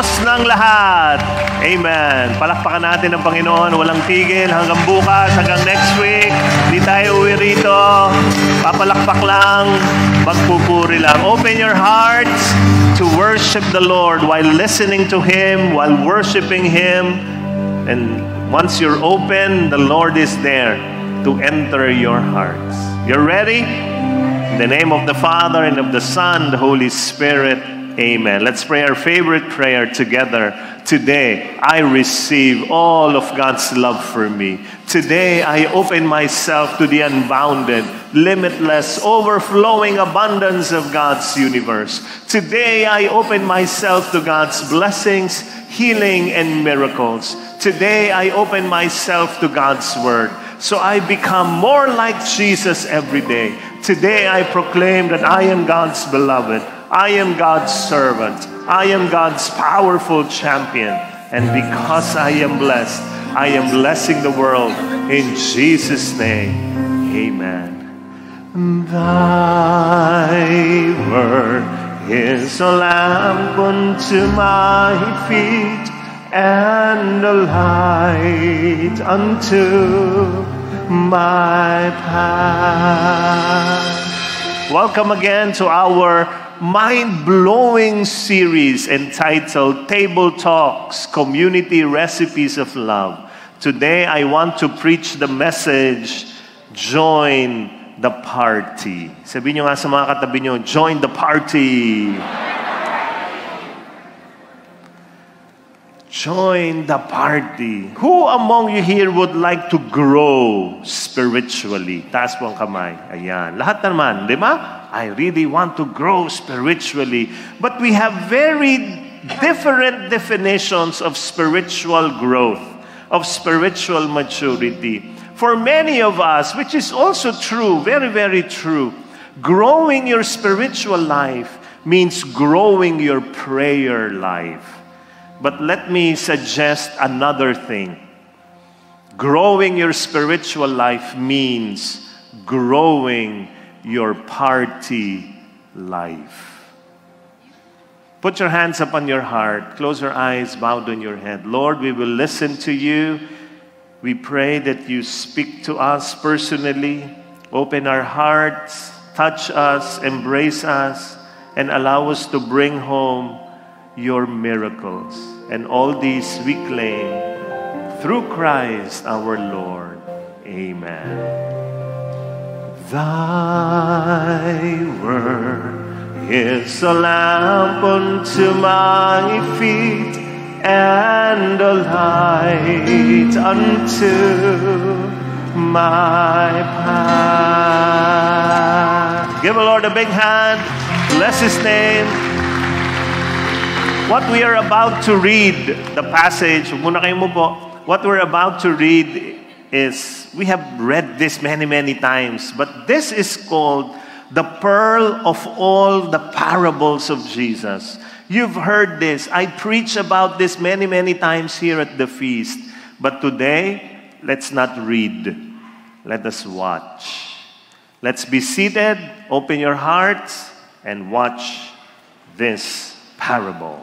Diyos ng lahat. Amen. Palakpakan natin ang Panginoon. Walang tigil hanggang bukas, hanggang next week. Hindi tayo uwi rito. Papalakpak lang. Magpupuri lang. Open your hearts to worship the Lord while listening to Him, while worshiping Him. And once you're open, the Lord is there to enter your hearts. You're ready? In the name of the Father, and of the Son, the Holy Spirit. Amen. Let's pray our favorite prayer together. Today, I receive all of God's love for me. Today, I open myself to the unbounded, limitless, overflowing abundance of God's universe. Today, I open myself to God's blessings, healing, and miracles. Today, I open myself to God's Word. So I become more like Jesus every day. Today, I proclaim that I am God's beloved. I am God's servant. I am God's powerful champion. And because I am blessed, I am blessing the world. In Jesus' name, amen. Thy word is a lamp unto my feet and a light unto my path. Welcome again to our mind-blowing series entitled Table Talks, Community Recipes of Love. Today, I want to preach the message, Join the Party. Sabihin nyo nga sa mga katabi nyo, join the party. Join the party. Who among you here would like to grow spiritually? Taas po ang kamay. Ayan. Lahat naman, di ba? I really want to grow spiritually. But we have very different definitions of spiritual growth, of spiritual maturity. For many of us, which is also true, very, very true, growing your spiritual life means growing your prayer life. But let me suggest another thing. Growing your spiritual life means growing your party life. Put your hands upon your heart. Close your eyes, bow down your head. Lord, we will listen to you. We pray that you speak to us personally. Open our hearts, touch us, embrace us, and allow us to bring home your miracles. And all these we claim through Christ our Lord. Amen. Thy word is a lamp unto my feet and a light unto my path. Give the Lord a big hand. Bless His name. What we are about to read, the passage, muna kayo mo po. What we're about to read is, we have read this many, many times, but this is called the pearl of all the parables of Jesus. You've heard this. I preach about this many, many times here at the feast. But today, let's not read. Let us watch. Let's be seated, open your hearts, and watch this parable.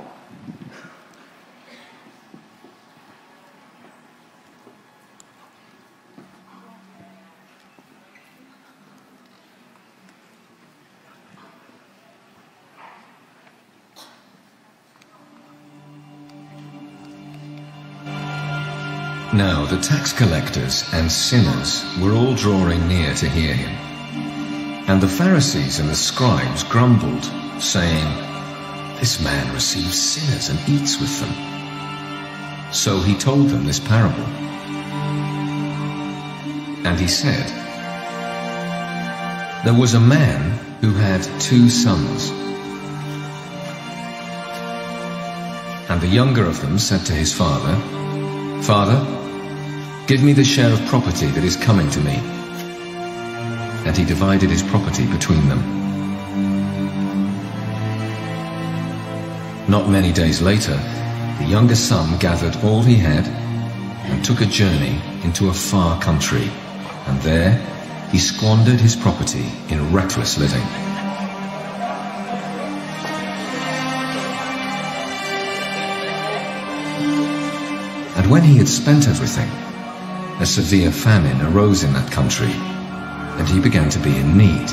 Now the tax collectors and sinners were all drawing near to hear him. And the Pharisees and the scribes grumbled, saying, "This man receives sinners and eats with them." So he told them this parable. And he said, "There was a man who had 2 sons. And the younger of them said to his father, 'Father, give me the share of property that is coming to me.' And he divided his property between them. Not many days later, the younger son gathered all he had and took a journey into a far country, and there he squandered his property in reckless living. when he had spent everything, a severe famine arose in that country, and he began to be in need.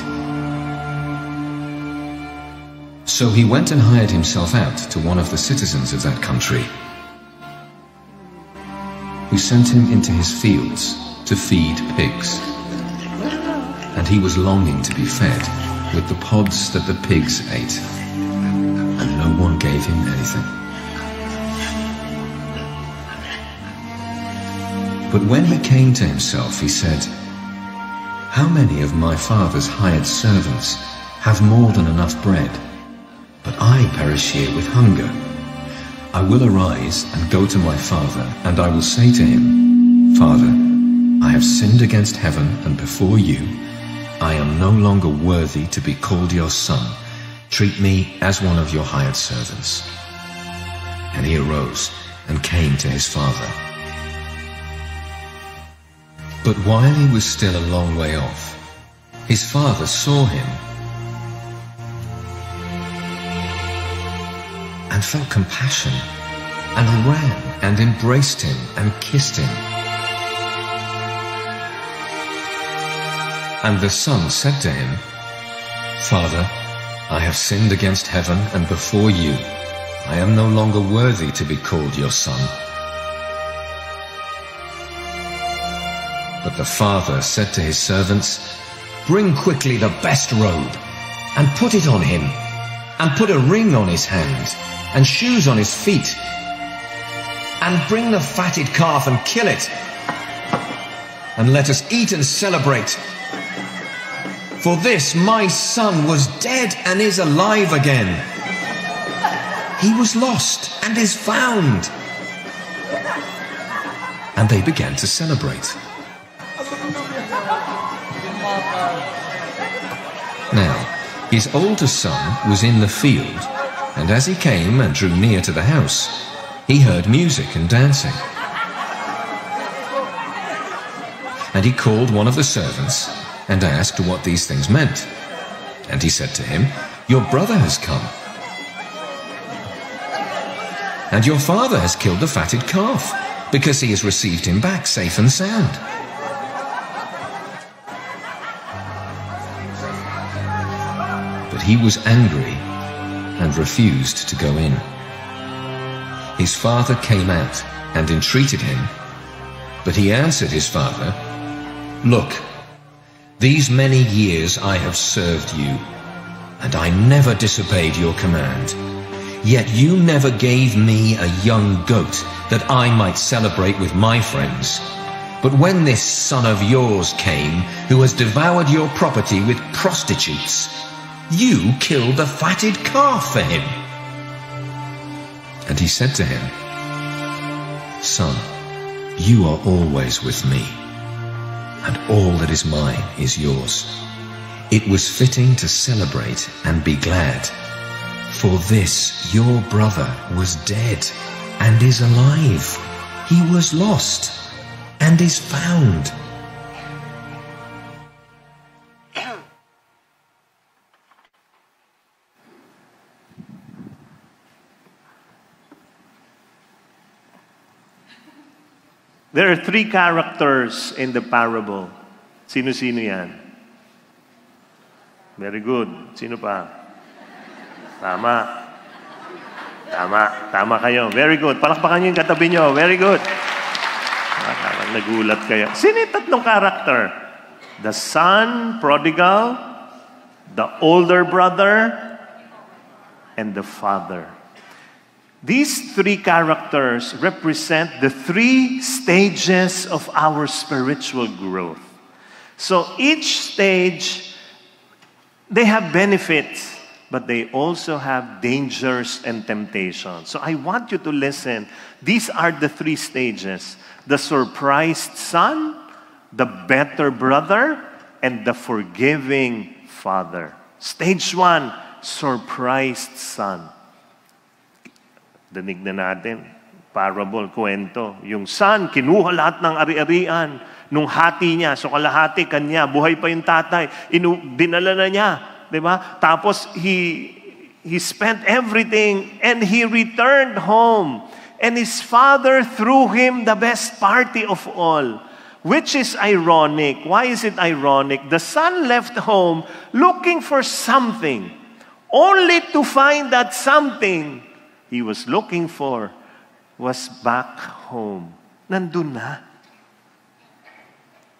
So he went and hired himself out to one of the citizens of that country, who sent him into his fields to feed pigs. And he was longing to be fed with the pods that the pigs ate, and no one gave him anything. But when he came to himself, he said, "How many of my father's hired servants have more than enough bread, but I perish here with hunger? I will arise and go to my father, and I will say to him, 'Father, I have sinned against heaven and before you. I am no longer worthy to be called your son. Treat me as one of your hired servants.' And he arose and came to his father. But while he was still a long way off, his father saw him and felt compassion, and ran and embraced him and kissed him. And the son said to him, 'Father, I have sinned against heaven and before you. I am no longer worthy to be called your son.' But the father said to his servants, 'Bring quickly the best robe, and put it on him, and put a ring on his hand, and shoes on his feet. And bring the fatted calf and kill it, and let us eat and celebrate. For this my son was dead and is alive again. He was lost and is found.' And they began to celebrate. Now, his older son was in the field, and as he came and drew near to the house, he heard music and dancing. And he called one of the servants and asked what these things meant. And he said to him, 'Your brother has come, and your father has killed the fatted calf, because he has received him back safe and sound.' But he was angry and refused to go in. His father came out and entreated him, but he answered his father, 'Look, these many years I have served you, and I never disobeyed your command. Yet you never gave me a young goat that I might celebrate with my friends. But when this son of yours came, who has devoured your property with prostitutes, you killed the fatted calf for him.' And he said to him, 'Son, you are always with me, and all that is mine is yours. It was fitting to celebrate and be glad, for this your brother was dead and is alive. He was lost and is found.'" There are three characters in the parable. Sino-sino yan? Very good. Sino pa? Tama. Tama kayo. Very good. Palakpakan niyo yung katabi niyo. Very good. Nagulat kayo. Sino yung tatlong character? The son, prodigal, the older brother, and the father. These three characters represent the three stages of our spiritual growth. So each stage, they have benefits, but they also have dangers and temptations. So I want you to listen. These are the three stages: the surprised son, the better brother, and the forgiving father. Stage 1, surprised son. Danig na natin, parable, kwento. Yung son, kinuha lahat ng ari-arian nung hati niya. So kalahati kanya, buhay pa yung tatay. Dinala na niya. Diba? Tapos he spent everything and he returned home. And his father threw him the best party of all, which is ironic. Why is it ironic? The son left home looking for something, only to find that something he was looking for was back home. Nandun na.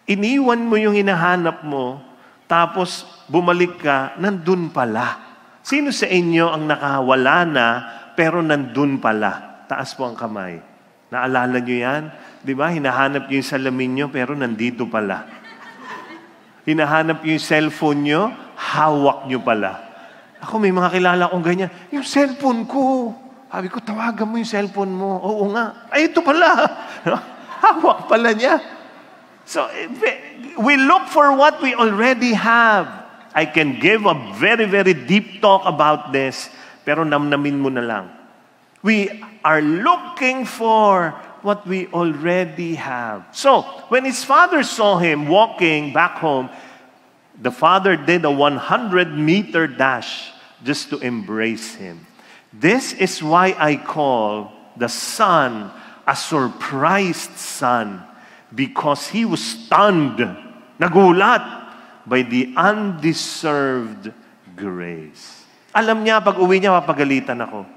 Iniwan mo yung hinahanap mo, tapos bumalik ka, nandun pala. Sino sa inyo ang nakawala na, pero nandun pala? Taas po ang kamay. Naalala nyo yan? Di ba? Hinahanap nyo yung salamin nyo, pero nandito pala. Hinahanap nyo yung cellphone nyo, hawak nyo pala. Ako, may mga kilala kong ganyan. Yung cellphone ko. Sabi ko, tawagan mo yung cellphone mo. Oo nga. Ay, ito pala. Hawak pala niya. So, we look for what we already have. I can give a very, very deep talk about this, pero namnamin mo na lang. We are looking for what we already have. So, when his father saw him walking back home, the father did a 100-meter dash just to embrace him. This is why I call the son a surprised son, because he was stunned, nagulat, by the undeserved grace. Alam niya, pag uwi niya, papagalitan ako.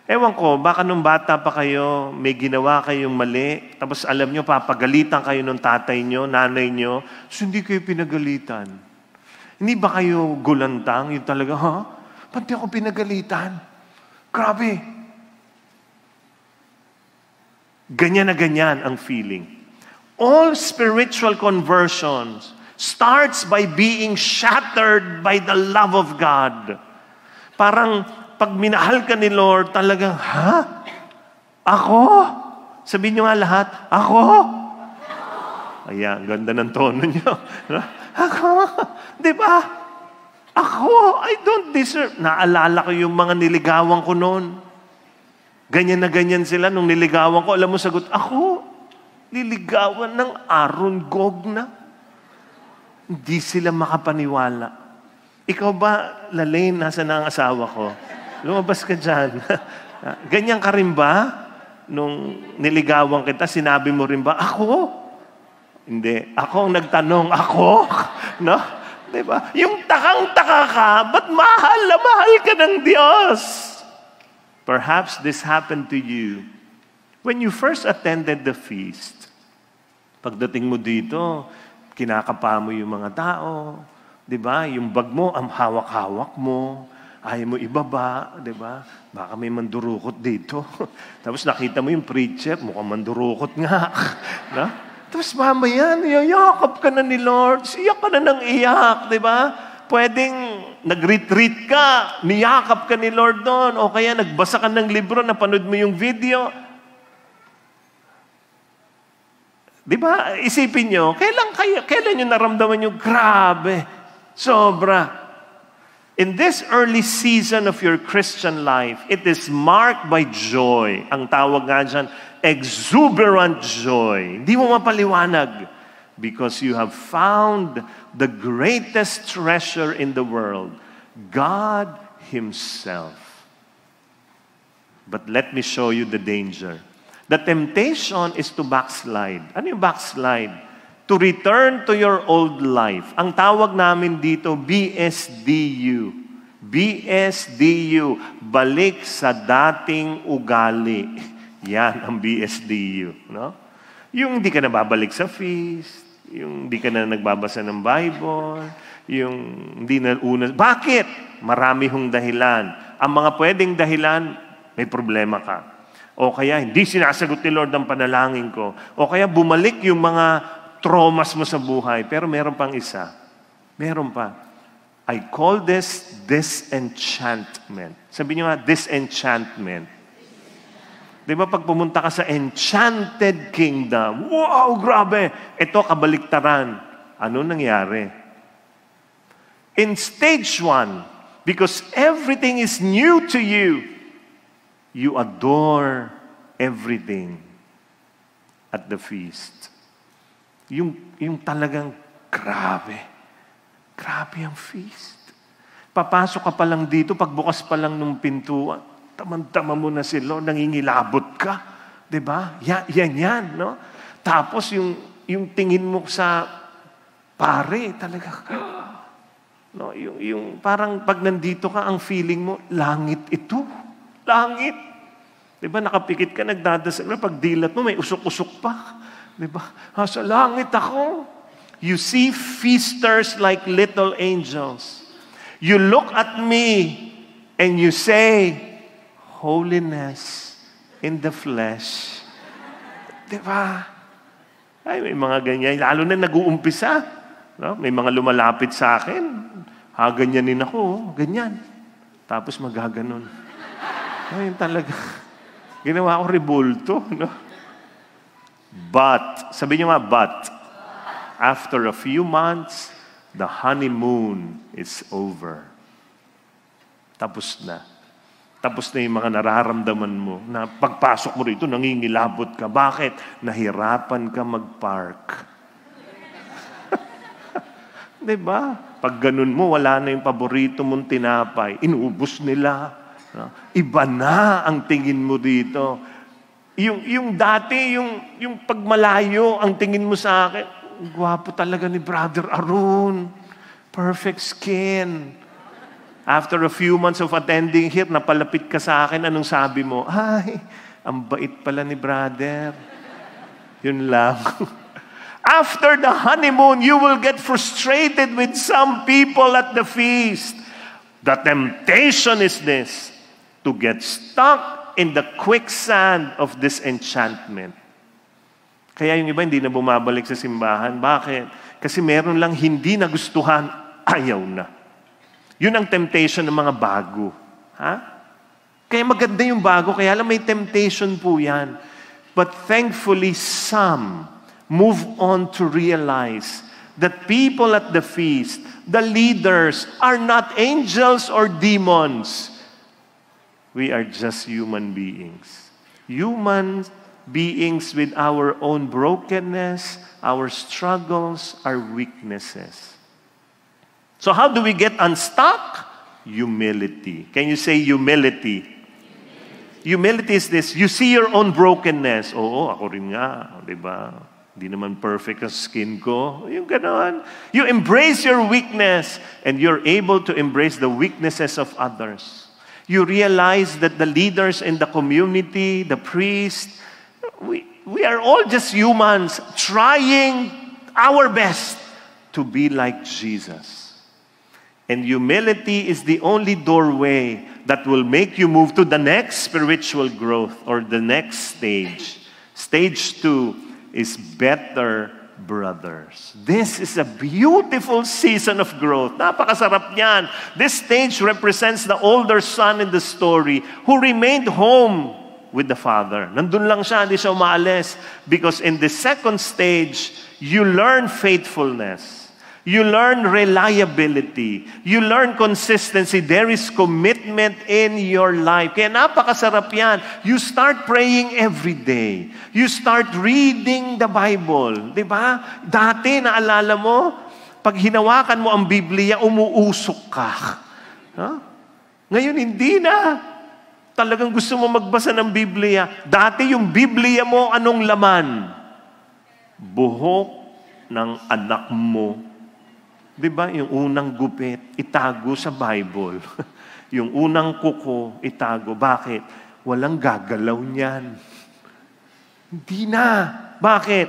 Ewan ko, baka nung bata pa kayo, may ginawa kayong mali, tapos alam nyo, papagalitan kayo ng tatay nyo, nanay nyo, so hindi kayo pinagalitan. Hindi ba kayo gulantang? Yung talaga, ha? Ba't di ako pinagalitan? Grabe. Ganyan na ganyan ang feeling. All spiritual conversions starts by being shattered by the love of God. Parang, pag minahal ka ni Lord, talagang, ha? Ako? Sabihin nyo nga lahat, ako? Ayan, ganda ng tono nyo. Ako? Di ba? Ako? I don't deserve. Naalala ko yung mga niligawan ko noon. Ganyan na ganyan sila nung niligawan ko. Alam mo, sagot, ako? Niligawan ng Aaron Gog na? Hindi sila makapaniwala. Ikaw ba, Lalaine, nasa na ang asawa ko? Lumabas ka dyan. Ganyan ka rin ba? Nung niligawan kita, sinabi mo rin ba, ako? Hindi. Ako ang nagtanong, ako? No? Diba? Yung takang-taka ka, ba't mahal na mahal ka ng Diyos? Perhaps this happened to you when you first attended the feast. Pagdating mo dito, kinakapa mo yung mga tao. Diba? Yung bag mo, ang hawak-hawak mo. Ayaw mo ibaba, di ba? Baka may mandurukot dito. Tapos nakita mo yung preacher, mukhang mandurukot nga. No? Tapos mamaya, yakap ka na ni Lord, iyak ka na ng iyak, di ba? Pwedeng nag-retreat ka, niyakap ka ni Lord doon, o kaya nagbasa ka ng libro, napanood mo yung video. Di ba? Isipin nyo, kailan nyo naramdaman yung grabe, sobra. In this early season of your Christian life, it is marked by joy. Ang tawag nga dyan, exuberant joy. Hindi mo mapaliwanag because you have found the greatest treasure in the world, God Himself. But let me show you the danger. The temptation is to backslide. Ano yung backslide? To return to your old life. Ang tawag namin dito, BSDU. BSDU. Balik sa dating ugali. Yan ang BSDU. No? Yung hindi ka na babalik sa feast, yung hindi ka na nagbabasa ng Bible, yung hindi na una. Bakit? Marami hong dahilan. Ang mga pwedeng dahilan, may problema ka. O kaya, hindi sinasagot ni Lord ang panalangin ko. O kaya, bumalik yung mga traumas mo sa buhay. Pero meron pang isa. Meron pa. I call this disenchantment. Sabi niyo nga, disenchantment. Di ba pag pumunta ka sa enchanted kingdom, wow, grabe! Ito, kabaliktaran. Ano nangyari? In stage 1, because everything is new to you, you adore everything at the feast. Yung talagang grabe. Grabe ang feast. Papasok ka pa lang dito, pagbukas pa lang ng pintuan, Tamang-tama mo na si Lord, nangingilabot ka. Diba? Yan, no? Tapos yung tingin mo sa pare, talaga, no? Yung parang pag nandito ka, ang feeling mo, langit ito. Langit. Diba? Nakapikit ka, nagdadasal. Pag dilat mo, may usok-usok pa. Diba? Sa langit ako. You see feasters like little angels. You look at me and you say, holiness in the flesh. Diba? Ay, may mga ganyan. Lalo na nag-uumpisa. No? May mga lumalapit sa akin. Ganyanin ako. Ganyan. Tapos magaganon. Ayun talaga. Ginawa ko rebulto. No? But, sabi niyo nga, but, after a few months, the honeymoon is over. Tapos na. Tapos na yung mga nararamdaman mo na pagpasok mo rito, nangingilabot ka. Bakit? Nahirapan ka mag-park. Diba? Pag ganun mo, wala na yung paborito mong tinapay. Inuubos nila. Iba na ang tingin mo dito. Yung dati, yung pagmalayo, ang tingin mo sa akin, gwapo talaga ni Brother Arun. Perfect skin. After a few months of attending here, napalapit ka sa akin, anong sabi mo? Ay, ang bait pala ni Brother. Yun lang. After the honeymoon, you will get frustrated with some people at the feast. The temptation is this, to get stuck in the quicksand of disenchantment. Kaya yung iba hindi na bumabalik sa simbahan. Bakit? Kasi meron lang hindi nagustuhan, ayaw na. Yun ang temptation ng mga bago. Ha? Kaya maganda yung bago, kaya lang may temptation po yan. But thankfully, some move on to realize that people at the feast, the leaders, are not angels or demons. We are just human beings. Human beings with our own brokenness, our struggles, our weaknesses. So how do we get unstuck? Humility. Can you say humility? Humility is this, you see your own brokenness. Oo, ako rin nga, di ba? Hindi naman perfect ang skin ko. Yung gano'n. You embrace your weakness and you're able to embrace the weaknesses of others. You realize that the leaders in the community, the priest, we are all just humans trying our best to be like Jesus. And humility is the only doorway that will make you move to the next spiritual growth or the next stage. Stage 2 is better brothers. This is a beautiful season of growth. Napakasarap niyan. This stage represents the older son in the story who remained home with the father. Nandun lang siya, hindi siya umaalis. Because in the second stage, you learn faithfulness. You learn reliability. You learn consistency. There is commitment in your life. Kaya napakasarap yan. You start praying every day. You start reading the Bible. Diba? Dati, naalala mo, pag hinawakan mo ang Biblia, umuusok ka. Huh? Ngayon, hindi na. Talagang gusto mo magbasa ng Biblia. Dati yung Biblia mo, anong laman? Buhok ng anak mo. Diba? Yung unang gupit, itago sa Bible. Yung unang kuko, itago. Bakit? Walang gagalaw niyan. Hindi na. Bakit?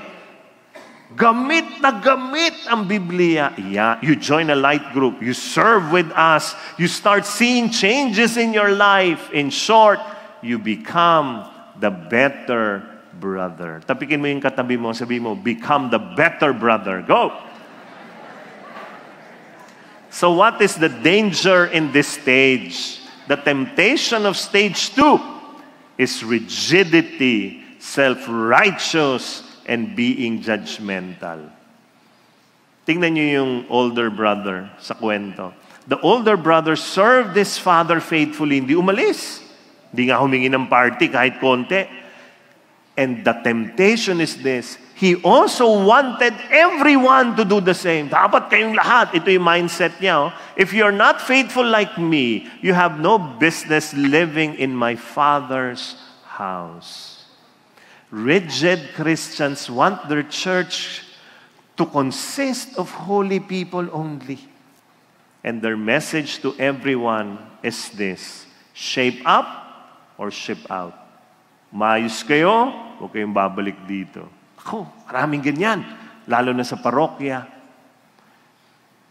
Gamit na gamit ang Biblia. Yeah, you join a light group. You serve with us. You start seeing changes in your life. In short, you become the better brother. Tapikin mo yung katabi mo. Sabi mo, become the better brother. Go! So what is the danger in this stage? The temptation of stage 2 is rigidity, self-righteous, and being judgmental. Tingnan niyo yung older brother sa kwento. The older brother served his father faithfully. Hindi umalis. Hindi nga humingi ng party kahit konti. And the temptation is this, He also wanted everyone to do the same. Dapat kayong lahat, ito yung mindset niya. Oh. If you're not faithful like me, you have no business living in my Father's house. Rigid Christians want their church to consist of holy people only. And their message to everyone is this, shape up or ship out. Maayos kayo, huwag kayong babalik dito. Ako, maraming ganyan. Lalo na sa parokya.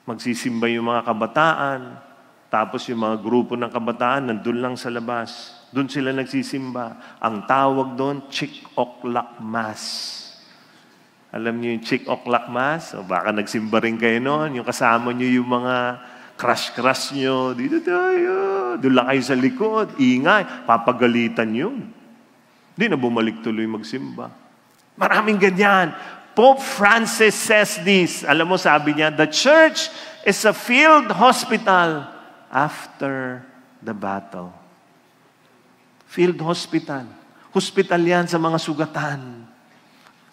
Magsisimba yung mga kabataan, tapos yung mga grupo ng kabataan nandun lang sa labas. Doon sila nagsisimba. Ang tawag doon, Chik-Oklak Mass. Alam niyo yung Chik-Oklak Mass? O baka nagsimba rin kayo noon. Yung kasama niyo yung mga crush-crush niyo. Dito tayo. Doon lang kayo sa likod. Ingay. Papagalitan yun. Hindi na bumalik tuloy magsimba. Maraming ganyan. Pope Francis says this. Alam mo, sabi niya, the church is a field hospital after the battle. Field hospital. Hospital yan sa mga sugatan.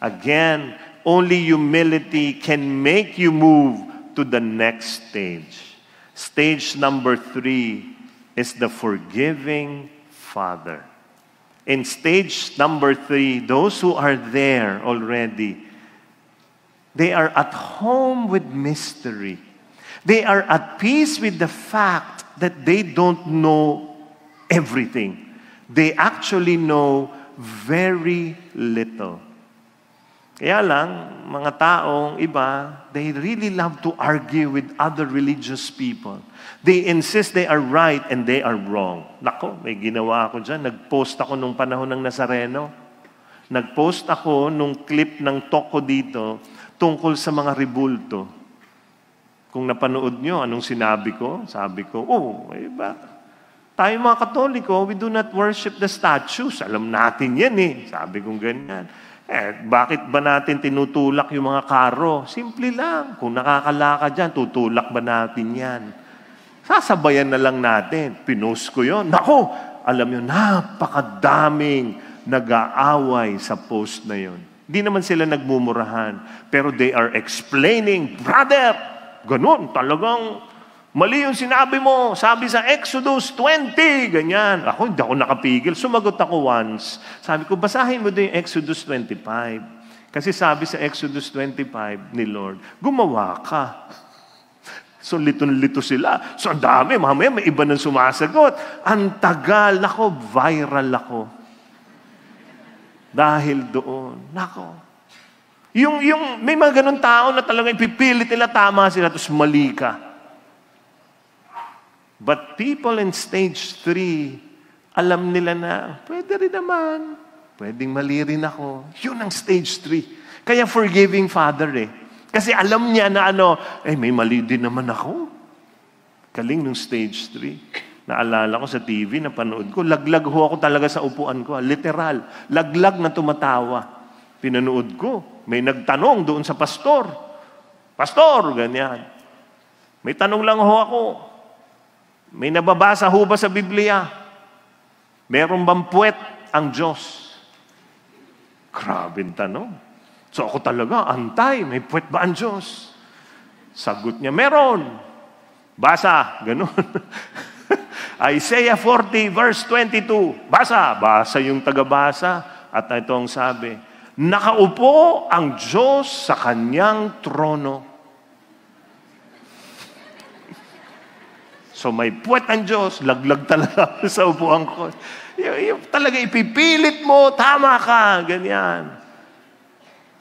Again, only humility can make you move to the next stage. Stage number 3 is the forgiving Father. In stage number 3, those who are there already, they are at home with mystery. They are at peace with the fact that they don't know everything. They actually know very little. Kaya lang, mga taong iba, they really love to argue with other religious people. They insist they are right and they are wrong. Nako, may ginawa ako dyan. Nag-post ako nung panahon ng Nazareno. Nag-post ako nung clip ng Toko dito tungkol sa mga ribulto. Kung napanood nyo, anong sinabi ko? Sabi ko, iba. Tayo mga Katoliko, we do not worship the statues. Alam natin yan eh. Sabi kong ganyan. Bakit ba natin tinutulak yung mga karo? Simple lang. Kung nakakalakad dyan, tutulak ba natin yan? Sasabayan na lang natin. Pinost ko yun. Naku! Alam nyo, napakadaming nag-aaway sa post na yun. Hindi naman sila nagmumurahan. Pero they are explaining, brother, ganun, talagang mali yung sinabi mo. Sabi sa Exodus 20, ganyan. Ako, hindi ako nakapigil. Sumagot ako once. Sabi ko, basahin mo din yung Exodus 25. Kasi sabi sa Exodus 25 ni Lord, gumawa ka. So, lito-lito sila. So, ang dami. Mamaya, may iba nang sumasagot. Ang tagal. Nako, viral ako. Dahil doon. Nako. Yung may mga ganun tao na talagang ipipilit nila, tama sila, tapos mali ka. But people in stage 3, alam nila na, pwede rin naman. Pwedeng mali rin ako. Yun ang stage 3. Kaya forgiving Father eh. Kasi alam niya na may mali din naman ako. Galing nung stage 3. Naalala ko sa TV, napanood ko, laglag ho ako talaga sa upuan ko. Literal. Laglag na tumatawa. Pinanood ko. May nagtanong doon sa pastor. Pastor, ganyan. May tanong lang ho ako. May nababasa ho ba sa Biblia? Meron bang puwet ang Diyos? Grabing tanong. So ako talaga, antay, may puwet ba ang Diyos? Sagot niya, meron. Basa, ganun. Isaiah 40 verse 22. Basa yung tagabasa. At ito ang sabi, nakaupo ang Diyos sa kanyang trono. So may puwet ang Diyos, laglag talaga sa upuan ko. Yung talaga ipipilit mo, tama ka, ganyan.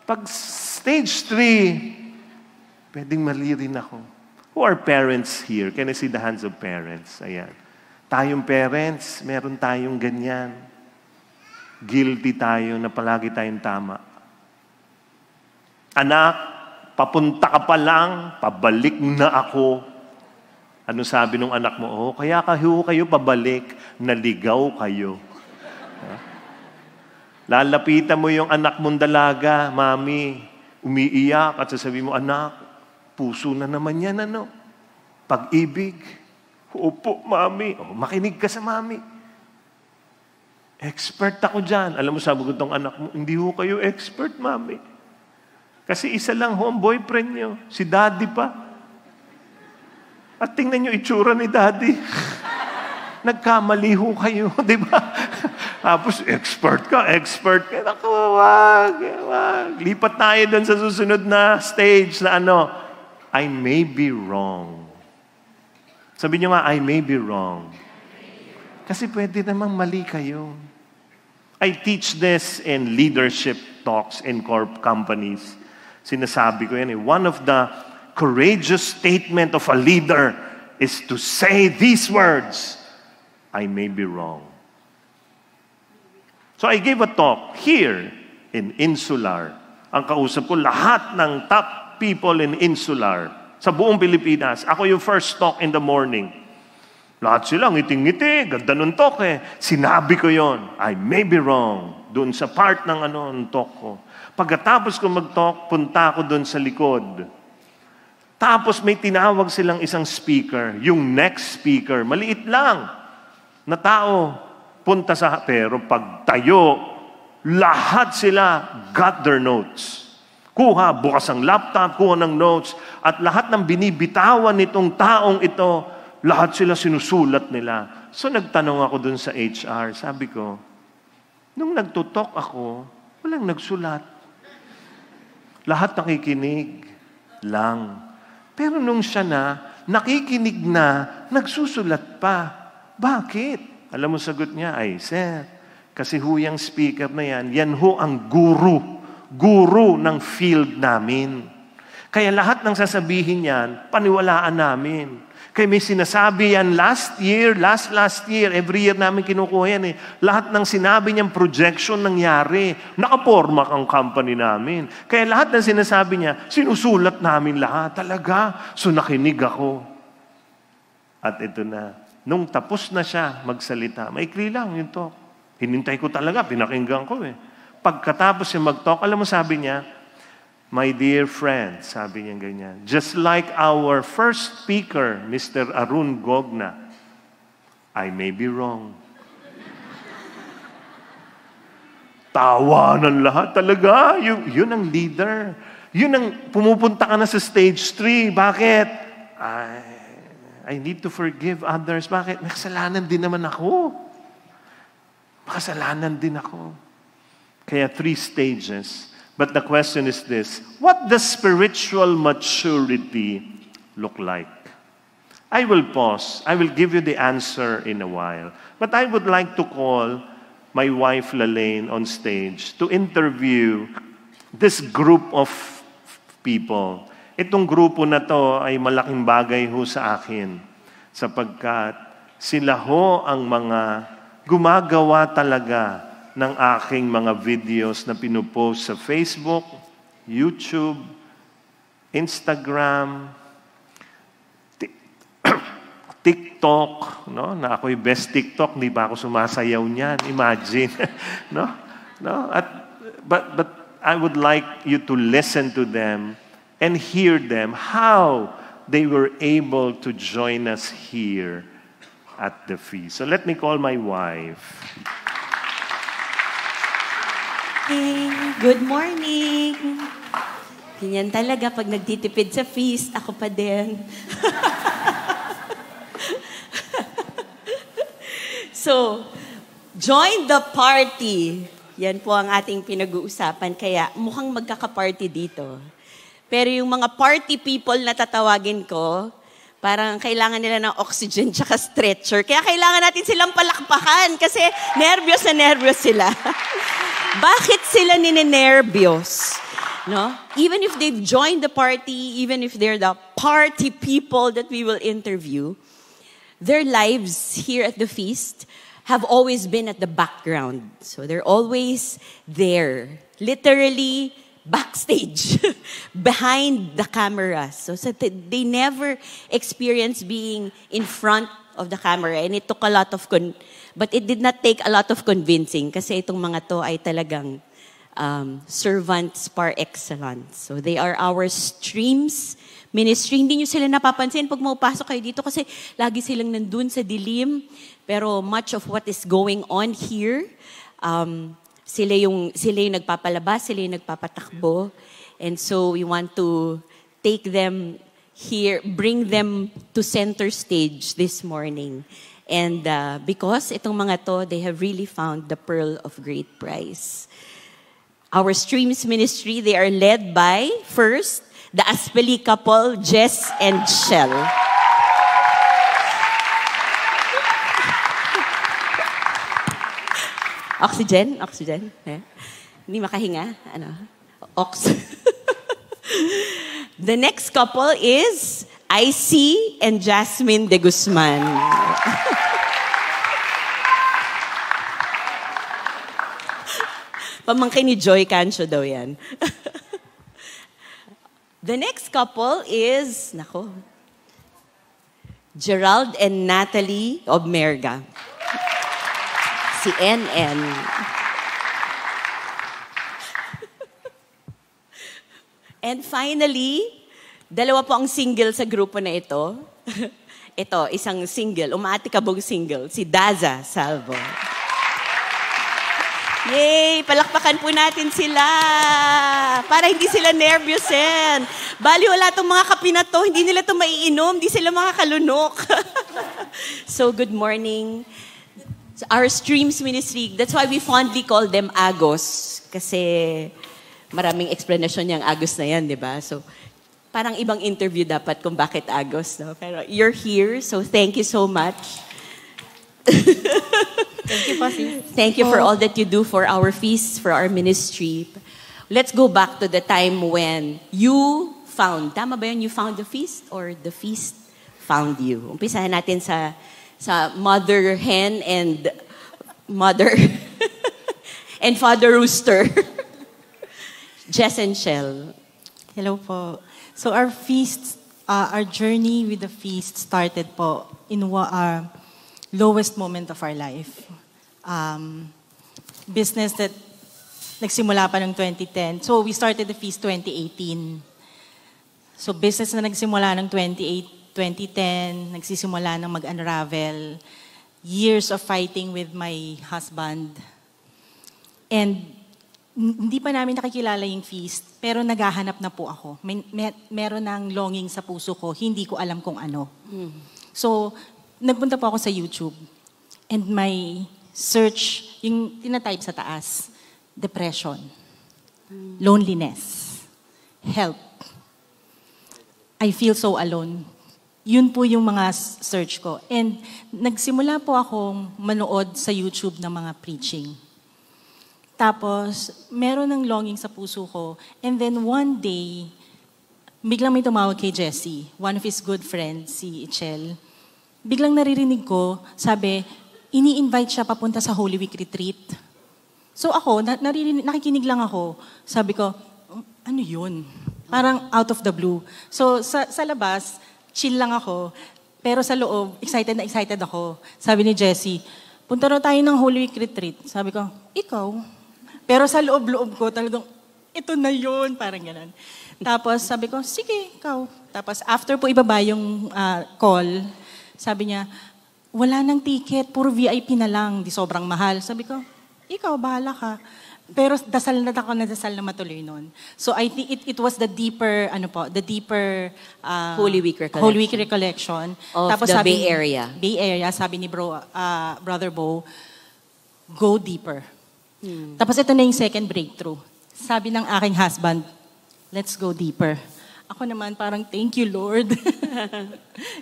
Pag stage 3, pwedeng mali rin ako. Who are parents here? Can I see the hands of parents? Ayan. Tayong parents, meron tayong ganyan. Guilty tayo na palagi tayong tama. Anak, papunta ka pa lang, pabalik na ako. Ano sabi nung anak mo? Kaya kayo pabalik, naligaw kayo. Lalapitan mo yung anak mong dalaga, mami, umiiyak at sasabihin mo, anak, puso na naman yan, Pag-ibig. Opo, mami. Makinig ka sa mami. Expert ako dyan. Alam mo, sabi ko itong anak mo, hindi ho kayo expert, mami. Kasi isa lang ho ang boyfriend nyo. Si daddy pa. At tingnan nyo itsura ni daddy. Nagkamali ho kayo, di ba? Tapos, expert ka. Naku, wag. Lipat tayo doon sa susunod na stage na I may be wrong. Sabi nyo nga, I may be wrong. Kasi pwede namang mali kayo. I teach this in leadership talks in companies. Sinasabi ko yan One of the courageous statement of a leader is to say these words, I may be wrong. So I gave a talk here in Insular. Ang kausap ko, lahat ng top people in Insular sa buong Pilipinas. Ako yung first talk in the morning. Lahat sila ngiting-ngiti, ganda ng talk Sinabi ko yon, I may be wrong. Doon sa part ng talk ko. Pagkatapos ko mag-talk, punta ako doon sa likod. Tapos may tinawag silang isang speaker. Yung next speaker, maliit lang na tao, punta pero pag tayo, lahat sila got their notes. Bukas ang laptop, kuha ng notes, at lahat ng binibitawan nitong taong ito, lahat sila sinusulat nila. So nagtanong ako dun sa HR. Sabi ko, nung nagtutok ako, walang nagsulat. Lahat nakikinig lang. Pero nung siya nakikinig na, nagsusulat pa. Bakit? Alam mo sagot niya, ay sir, kasi yung speaker na yan ho ang guru ng field namin. Kaya lahat ng sasabihin yan, paniwalaan namin. Kaya may sinasabi yan last year, every year namin kinukuha yan Lahat ng sinabi niyang projection nangyari. Nakaporma ang company namin. Kaya lahat ng sinasabi niya, sinusulat namin lahat. Talaga. So nakinig ako. At ito na. Nung tapos na siya magsalita, maikli lang yung talk. Hinintay ko talaga, pinakinggan ko Pagkatapos siya mag-talk, alam mo sabi niya, my dear friend, sabi niya ganyan, just like our first speaker, Mr. Arun Gogna, I may be wrong. Tawa ng lahat talaga. Yun ang leader. Yun ang pumupunta ka na sa stage 3. Bakit? I need to forgive others. Bakit? Makasalanan din naman ako. Makasalanan din ako. Kaya 3 stages. But the question is this, what does spiritual maturity look like? I will pause. I will give you the answer in a while. But I would like to call my wife Lalaine on stage to interview this group of people. Itong grupo na to ay malaking bagay ho sa akin sapagkat sila ho ang mga gumagawa talaga ng aking mga videos na pinupost sa Facebook, YouTube, Instagram, TikTok, na ako'y best TikTok, hindi ba ako sumasayaw niyan? Imagine, But I would like you to listen to them and hear them how they were able to join us here at the feast. So let me call my wife. Hey, good morning. Ganyan talaga pag nagtitipid sa feast, ako pa din. So, join the party. Yan po ang ating pinag-uusapan. Kaya mukhang magkaka-party dito. Pero yung mga party people na tatawagin ko, parang kailangan nila ng oxygen tsaka stretcher. Kaya kailangan natin silang palakpakan kasi nervyos na nervyos sila. Bakit sila ninenervyos? No? Even if they've joined the party, even if they're the party people that we will interview, their lives here at the feast have always been at the background. So they're always there, literally backstage, behind the camera. So they never experience being in front of the camera. And it took a lot of but it did not take a lot of convincing kasi itong mga to ay talagang servants par excellence. So they are our streams ministry. Hindi nyo sila napapansin pag mapasok kayo dito kasi lagi silang nandun sa dilim. Pero much of what is going on here, sila yung nagpapalabas, sila yung nagpapatakbo. And so we want to take them here, bring them to center stage this morning. And because itong mga to, they have really found the pearl of great price. Our Streams Ministry, they are led by, first, the Aspeli couple, Jess and Shell. Oxygen? Oxygen? Eh? Hindi makahinga? Ano? The next couple is IC and Jasmine de Guzman. Pamangkin ni Joy Cancio daw yan. The next couple is, Gerald and Natalie Obmerga. Si NN. And finally, dalawa po ang single sa grupo na ito. Ito, isang single, umaatikabog single, si Daza Salvo. Yay! Palakpakan po natin sila para hindi sila nervyusin. Bali, wala itong mga kape na to, hindi nila ito maiinom, hindi sila makakalunok. So, good morning. Our Streams Ministry, that's why we fondly call them Agos. Kasi maraming explanation yung Agos na yan, di ba? So, parang ibang interview dapat kung bakit Agos. No? Pero you're here, so thank you so much. Thank you, Pastor. Thank you for all that you do for our feast, for our ministry. Let's go back to the time when you found, tama ba yun? You found the feast or the feast found you? Umpisahan natin sa mother hen and mother and father rooster. Jess and Shell. Hello po. So our feast, our journey with the feast started po in our lowest moment of our life. Business that nagsimula pa ng 2010. So we started the feast 2018. So business na nagsimula ng 2010, nagsisimula ng mag-unravel. Years of fighting with my husband. And hindi pa namin nakikilala yung feast, pero naghahanap na po ako. Meron ng longing sa puso ko, hindi ko alam kung ano. So, nagpunta po ako sa YouTube. And my search, yung tinatype sa taas, depression, loneliness, help. I feel so alone. Yun po yung mga search ko. And nagsimula po akong manood sa YouTube ng mga preaching. Tapos, meron ng longing sa puso ko. And then one day, biglang may tumawag kay Jesse, one of his good friends, si Ichel. Biglang naririnig ko, sabi, ini-invite siya papunta sa Holy Week retreat. So ako, nakikinig lang ako. Sabi ko, ano yun? Parang out of the blue. So sa labas, chill lang ako. Pero sa loob, excited na excited ako. Sabi ni Jessie, punta raw tayo ng Holy Week retreat. Sabi ko, ikaw? Pero sa loob-loob ko, talagang, ito na yun. Parang gano'n. Tapos sabi ko, sige, ikaw. Tapos after po ibaba yung call, sabi niya, wala nang ticket, puro VIP na lang, di sobrang mahal. Sabi ko, ikaw, bahala ka. Pero dasal na ako na dasal na matuloy nun. So I think it was the deeper, Holy Week Recollection. Holy Week Recollection. Of Tapos the sabi, Bay Area. Bay Area, sabi ni Brother Bo, go deeper. Tapos ito na yung second breakthrough. Sabi ng aking husband, let's go deeper. Ako naman parang, thank you, Lord.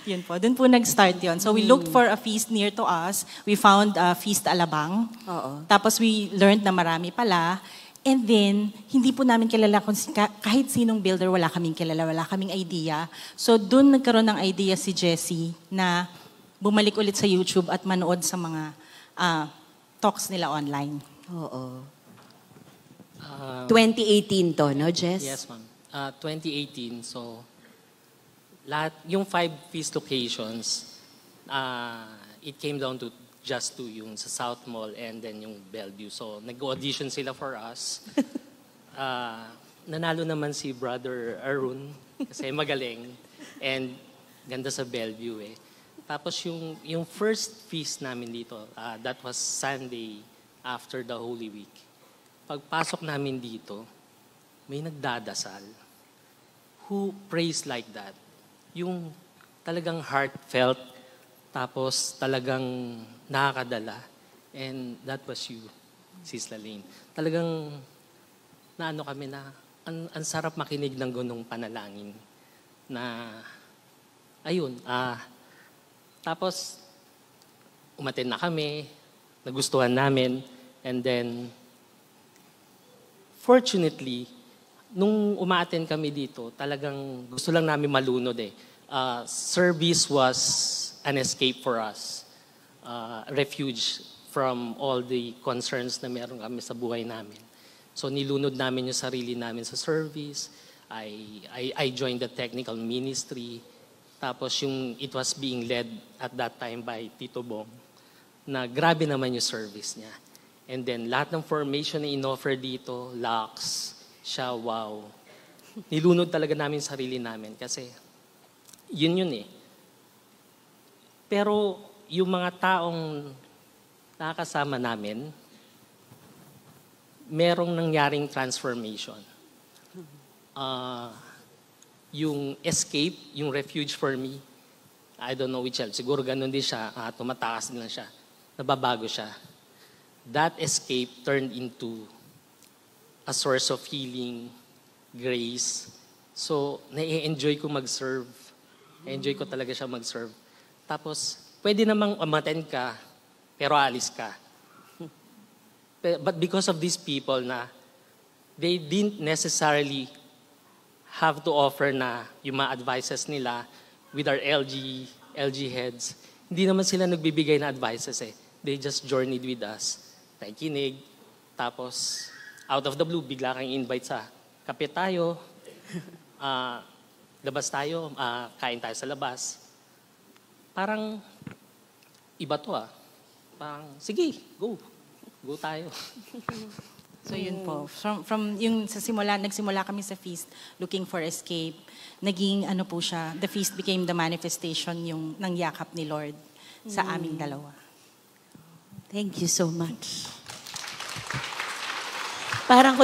Yun po. Doon po nag-start yun. So we looked for a feast near to us. We found a Feast Alabang. Oo. Tapos we learned na marami pala. And then, hindi po namin kilala kung kahit sinong builder, wala kaming kilala, wala kaming idea. So doon nagkaroon ng idea si Jessie na bumalik ulit sa YouTube at manood sa mga talks nila online. Oo. 2018 to, no, Jess? Yes, ma'am. 2018, so yung 5 feast locations, it came down to just 2, yung sa South Mall and then yung Bellevue. So nag-audition sila for us. Nanalo naman si Brother Arun. Kasi magaling. And ganda sa Bellevue eh. Tapos yung first feast namin dito, that was Sunday after the Holy Week. Pagpasok namin dito, may nagdadasal who prays like that. Yung talagang heartfelt, tapos talagang nakakadala. And that was you, Sis Lalaine. Talagang naano kami na ang sarap makinig ng ganung panalangin na ayun, tapos umattend na kami, nagustuhan namin, and then fortunately, nung umaattend kami dito, talagang gusto lang namin malunod eh. Service was an escape for us, refuge from all the concerns na meron kami sa buhay namin. So nilunod namin yung sarili namin sa service. I joined the technical ministry. Tapos it was being led at that time by Tito Bong, na grabe naman yung service niya. And then lahat ng formation na in-offer dito, Lux, siya, wow. Nilunod talaga namin yung sarili namin kasi yun eh. Pero yung mga taong nakakasama namin, merong nangyaring transformation. Yung escape, yung refuge for me, I don't know which else. Siguro ganun din siya, tumatakas din lang siya. Nababago siya. That escape turned into a source of healing, grace. So, nai-enjoy ko mag-serve. Enjoy ko talaga siya mag-serve. Tapos, pwede namang umattend ka, pero alis ka. But because of these people na, they didn't necessarily have to offer na yung mga advices nila with our LG heads. Hindi naman sila nagbibigay na advices eh. They just journeyed with us. Nakikinig. Tapos, out of the blue, bigla kang invite sa kape tayo, labas tayo, kain tayo sa labas. Parang, iba to Parang, sige, go. Go tayo. So yun po, from yung nagsimula kami sa feast, looking for escape, naging ano po siya, the feast became the manifestation yung ng yakap ni Lord sa aming dalawa. Thank you so much. Parang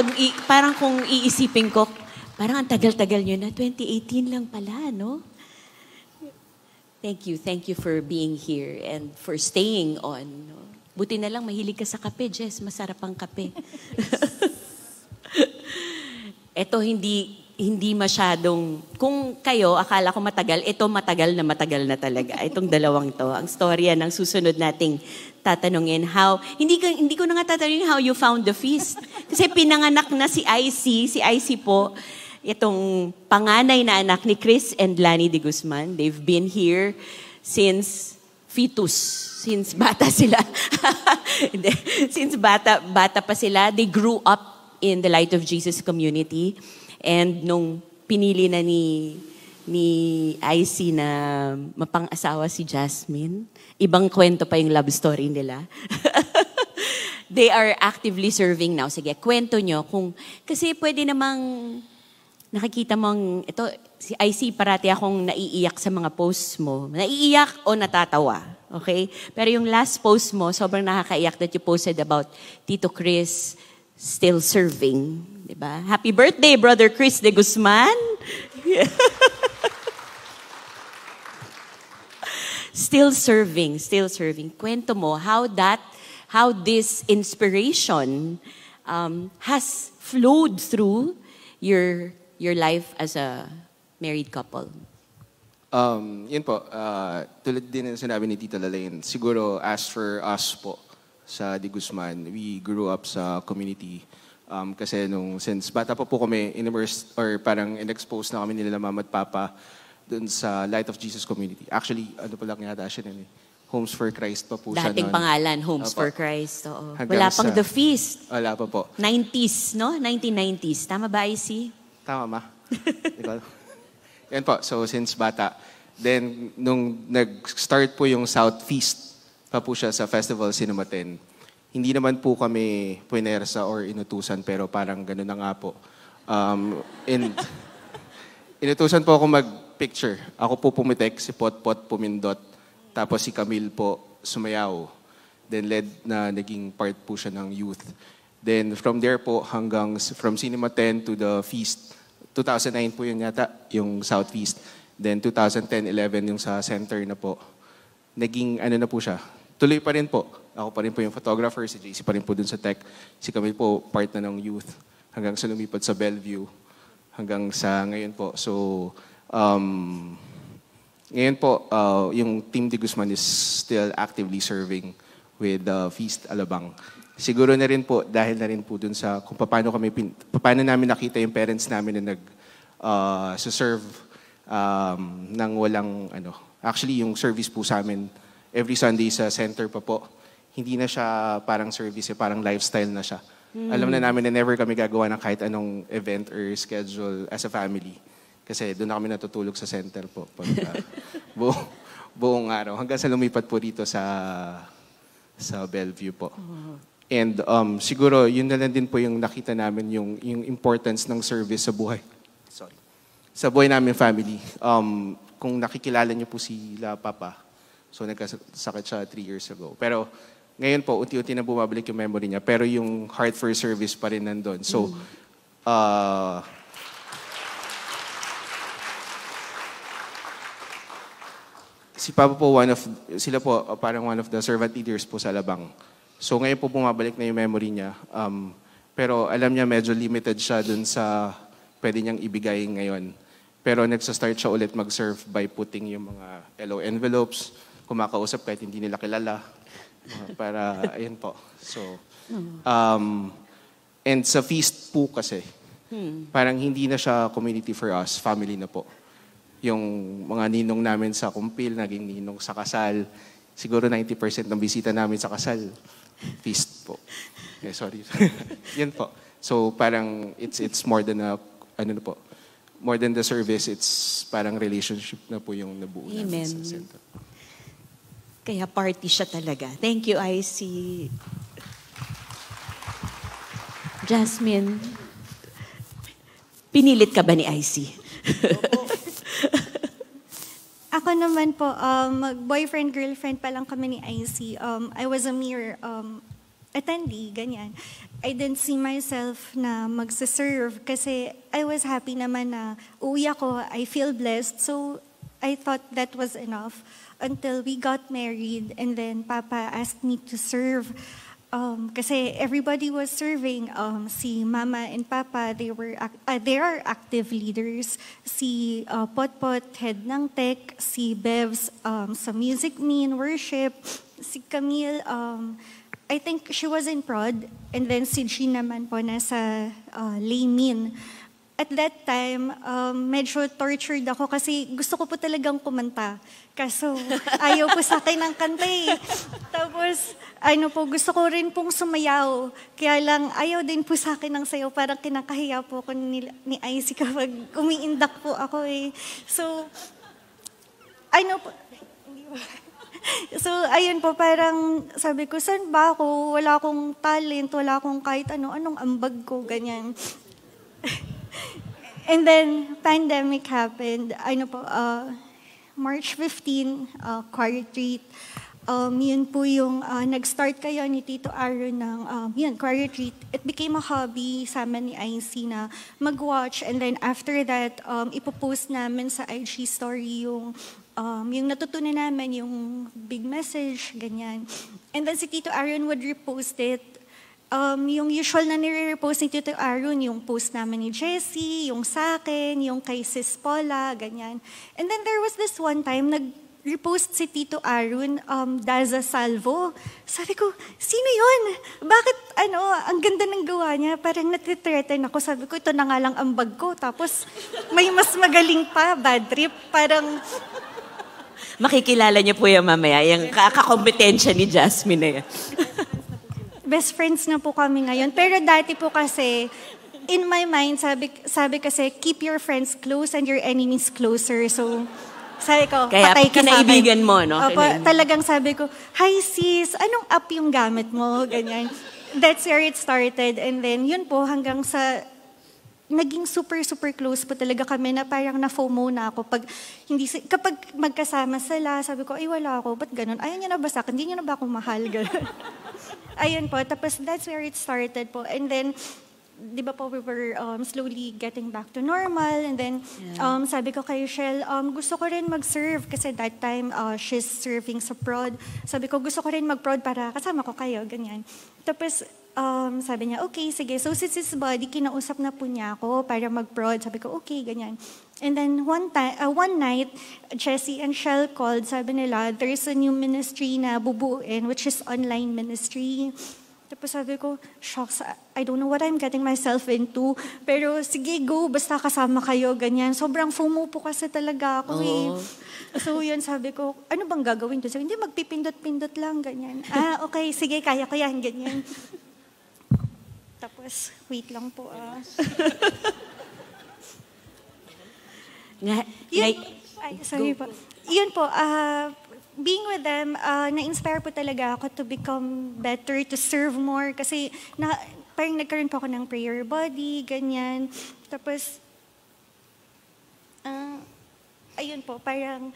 kung iisipin ko, parang ang tagal-tagal nyo na, 2018 lang pala, no? Thank you for being here and for staying on. No? Buti na lang, mahilig ka sa kape, Jess. Masarap ang kape. Ito, hindi masyadong, kung kayo, akala ko matagal, ito matagal na talaga. Itong dalawang to. Ang storya ng susunod nating tatanungin, hindi ko na nga tatanungin how you found the feast. Kasi pinanganak na si IC po, itong panganay na anak ni Chris and Lani de Guzman. They've been here since fetus. Since bata sila. Since bata pa sila, they grew up in the Light of Jesus community. And nung pinili na ni IC na mapang-asawa si Jasmine, ibang kwento pa yung love story nila. They are actively serving now. Sige, kwento nyo. Kasi pwede namang nakikita mong, ito, si IC, parati akong naiiyak sa mga posts mo. Naiiyak o natatawa. Okay? Pero yung last post mo, sobrang nakakaiyak that you posted about Tito Chris still serving. Diba? Happy birthday, Brother Chris de Guzman. Still serving. Kwento mo how this inspiration has flowed through your life as a married couple. Yun po, tulad din ng sinabi ni Tita Lalaine, siguro as for us po sa De Guzman, we grew up sa community. Kasi since bata pa po kami, immersed or parang in-expose na kami nila mama at papa dun sa Light of Jesus community. Actually, ano pa lang yata siya nun eh. Homes for Christ pa po siya Dating nun. pangalan, Homes for Christ. Oo. Hanggang Wala pang The Feast. Wala pa po. 90s, no? 1990s. Tama ba, IC? Tama ma? Yan po, so since bata. Then, nung nag-start po yung South Feast, pa po siya sa Festival Cinema 10. Hindi naman po kami puinersa or inutusan, pero parang gano'n na nga po. And inutusan po ako mag-picture. Ako po pumitek, si Potpot pumindot, tapos si Camille po sumayaw. Then led na naging part po siya ng youth. Then from there po hanggang from Cinema 10 to the Feast, 2009 po yun yata, yung South Feast. Then 2010-11 yung sa center na po. Naging ano na po siya. Tuloy pa rin po. Ako pa rin po yung photographer, si JC pa rin po dun sa tech. Si Camille po part na ng youth hanggang sa lumipat sa Bellevue. Hanggang sa ngayon po. So, ngayon po, yung Team de Guzman is still actively serving with Feast Alabang. Siguro na rin po, dahil na rin po dun sa kung paano namin nakita yung parents namin na nag-serve ng walang, actually yung service po sa amin, every Sunday sa center pa po, hindi na siya parang service, parang lifestyle na siya. Alam na namin na never kami gagawa ng kahit anong event or schedule as a family. Kasi doon na kami natutulog sa center po. Buong araw. Hanggang sa lumipat po dito sa Bellevue po. And siguro, yun na lang din po yung nakita namin, yung importance ng service sa buhay. Sorry. Sa buhay namin family. Kung nakikilala niyo po sila Papa, so nagkasakit siya 3 years ago. Pero ngayon po, unti-unti na bumabalik yung memory niya. Pero yung heart for service pa rin nandun. So, si Papa po, sila po parang one of the servant leaders po sa Alabang. So ngayon po bumabalik na yung memory niya. Pero alam niya medyo limited siya dun sa pwede niyang ibigay ngayon. Pero nagsa-start siya ulit mag-serve by putting yung mga LO envelopes, kumakausap kahit hindi nila kilala. Para, ayun po. So, and sa feast po kasi, parang hindi na siya community for us, family na po. Yung mga ninong namin sa kumpil, naging ninong sa kasal. Siguro 90% ng bisita namin sa kasal, feast po. Okay, sorry. Yan po. So parang it's more than more than the service, it's parang relationship na po yung nabuo namin sa center. Kaya party siya talaga. Thank you, IC. Jasmine, pinilit ka ba ni IC? Ako naman po, boyfriend-girlfriend pa lang kami ni IC. I was a mere attendee, ganyan. I didn't see myself na magsaserve kasi I was happy naman na uwi ako, I feel blessed. So I thought that was enough until we got married and then Papa asked me to serve. Kasi everybody was serving. Si Mama and Papa, they are active leaders. Si Potpot, head ng tech. Si Bevs, sa music mean, worship. Si Camille, I think she was in prod. And then si Jean naman po nasa lay mean. At that time, medyo tortured ako kasi gusto ko po talagang kumanta. Kaso ayaw po sa akin ng kanta eh. Tapos, gusto ko rin pong sumayaw. Kaya lang, ayaw din po sa akin ng sayaw. Parang kinakahiya po ako ni IC kapag umiindak po ako eh. So, so, ayun po, parang sabi ko, saan ba ako? Wala akong talent, wala akong kahit anong ambag ko, ganyan. And then, pandemic happened. March 15, choir retreat. Yun po yung nag-start kayo ni Tito Aaron ng choir retreat. It became a hobby sa amin ni IC na mag-watch. And then after that, ipopost namin sa IG story yung natutunan namin, yung big message, ganyan. And then si Tito Aaron would repost it. Yung usual na nire-repost ni Tito Aaron, yung post namin ni Jessie, yung sa akin, yung kay Sis Paula, ganyan. And then there was this one time, nag-repost si Tito Aaron, Daza Salvo. Sabi ko, sino yun? Bakit, ang ganda ng gawa niya? Parang natitreaten ako. Sabi ko, ito na nga lang ang bag ko. Tapos, may mas magaling pa, bad trip. Parang, makikilala niyo po yan mamaya, yung kakakompetensya ni Jasmine na yan. best friends na po kami ngayon. Pero dati po kasi, in my mind, sabi kasi, keep your friends close and your enemies closer. So, sabi ko, kaya patay ka sa akin. Kaya kinaibigan mo, no? Opo, talagang sabi ko, hi sis, anong app yung gamit mo? Ganyan. That's where it started. And then, yun po, hanggang sa naging super, super close po talaga kami na parang na-FOMO na ako. Kapag magkasama sila, sabi ko, ay wala ako, ba't ganun? Ayaw niya na ba sa akin? Hindi niya na ba ako mahal? Ganun. Ayun po, tapos that's where it started po. And then, di ba po, we were slowly getting back to normal. And then, sabi ko kay Shell, gusto ko rin mag-serve kasi that time she's serving sa prod. Sabi ko, gusto ko rin mag-prod para kasama ko kayo, ganyan. Tapos, sabi niya, okay, sige. So, since his body, kinausap na po niya ako para mag-prod. Sabi ko, okay, ganyan. And then, one night, Jessie and Shell called. Sabi nila, there's a new ministry na bubuuin, which is online ministry. Tapos sabi ko, shocks, I don't know what I'm getting myself into. Pero sige, go, basta kasama kayo, ganyan. Sobrang FOMO po kasi talaga ako eh. So yun, sabi ko, ano bang gagawin doon? Sabi, hindi, magpipindot-pindot lang, ganyan. Okay, sige, kaya ko yan, ganyan. Tapos, wait lang po sorry po. Yun po, being with them, na-inspire po talaga ako to become better, to serve more. Kasi parang nagkaroon po ako ng prayer body, ganyan. Tapos, ayun po, parang...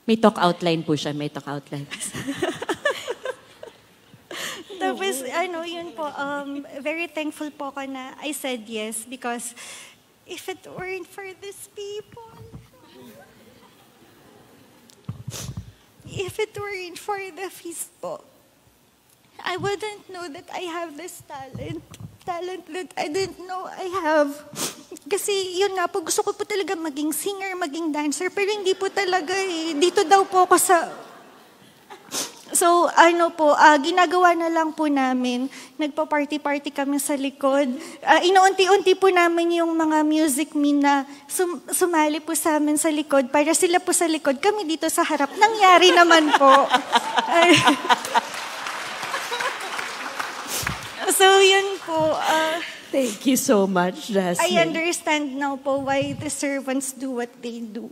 May talk outline po siya, may talk outline. Tapos, yun po, very thankful po ako na I said yes because if it weren't for these people, if it weren't for the feast po, I wouldn't know that I have this talent that I didn't know I have. Kasi yun nga po, gusto ko po talaga maging singer, maging dancer, pero hindi po talaga eh. Dito daw po ako sa... So, ginagawa na lang po namin. Nagpa-party-party kami sa likod. Inuunti-unti po namin yung mga music men na sumali po sa amin sa likod. Para sila po sa likod, kami dito sa harap. Nangyari naman po. So, yun po. Thank you so much, Jasmine. I understand now po why the servants do what they do.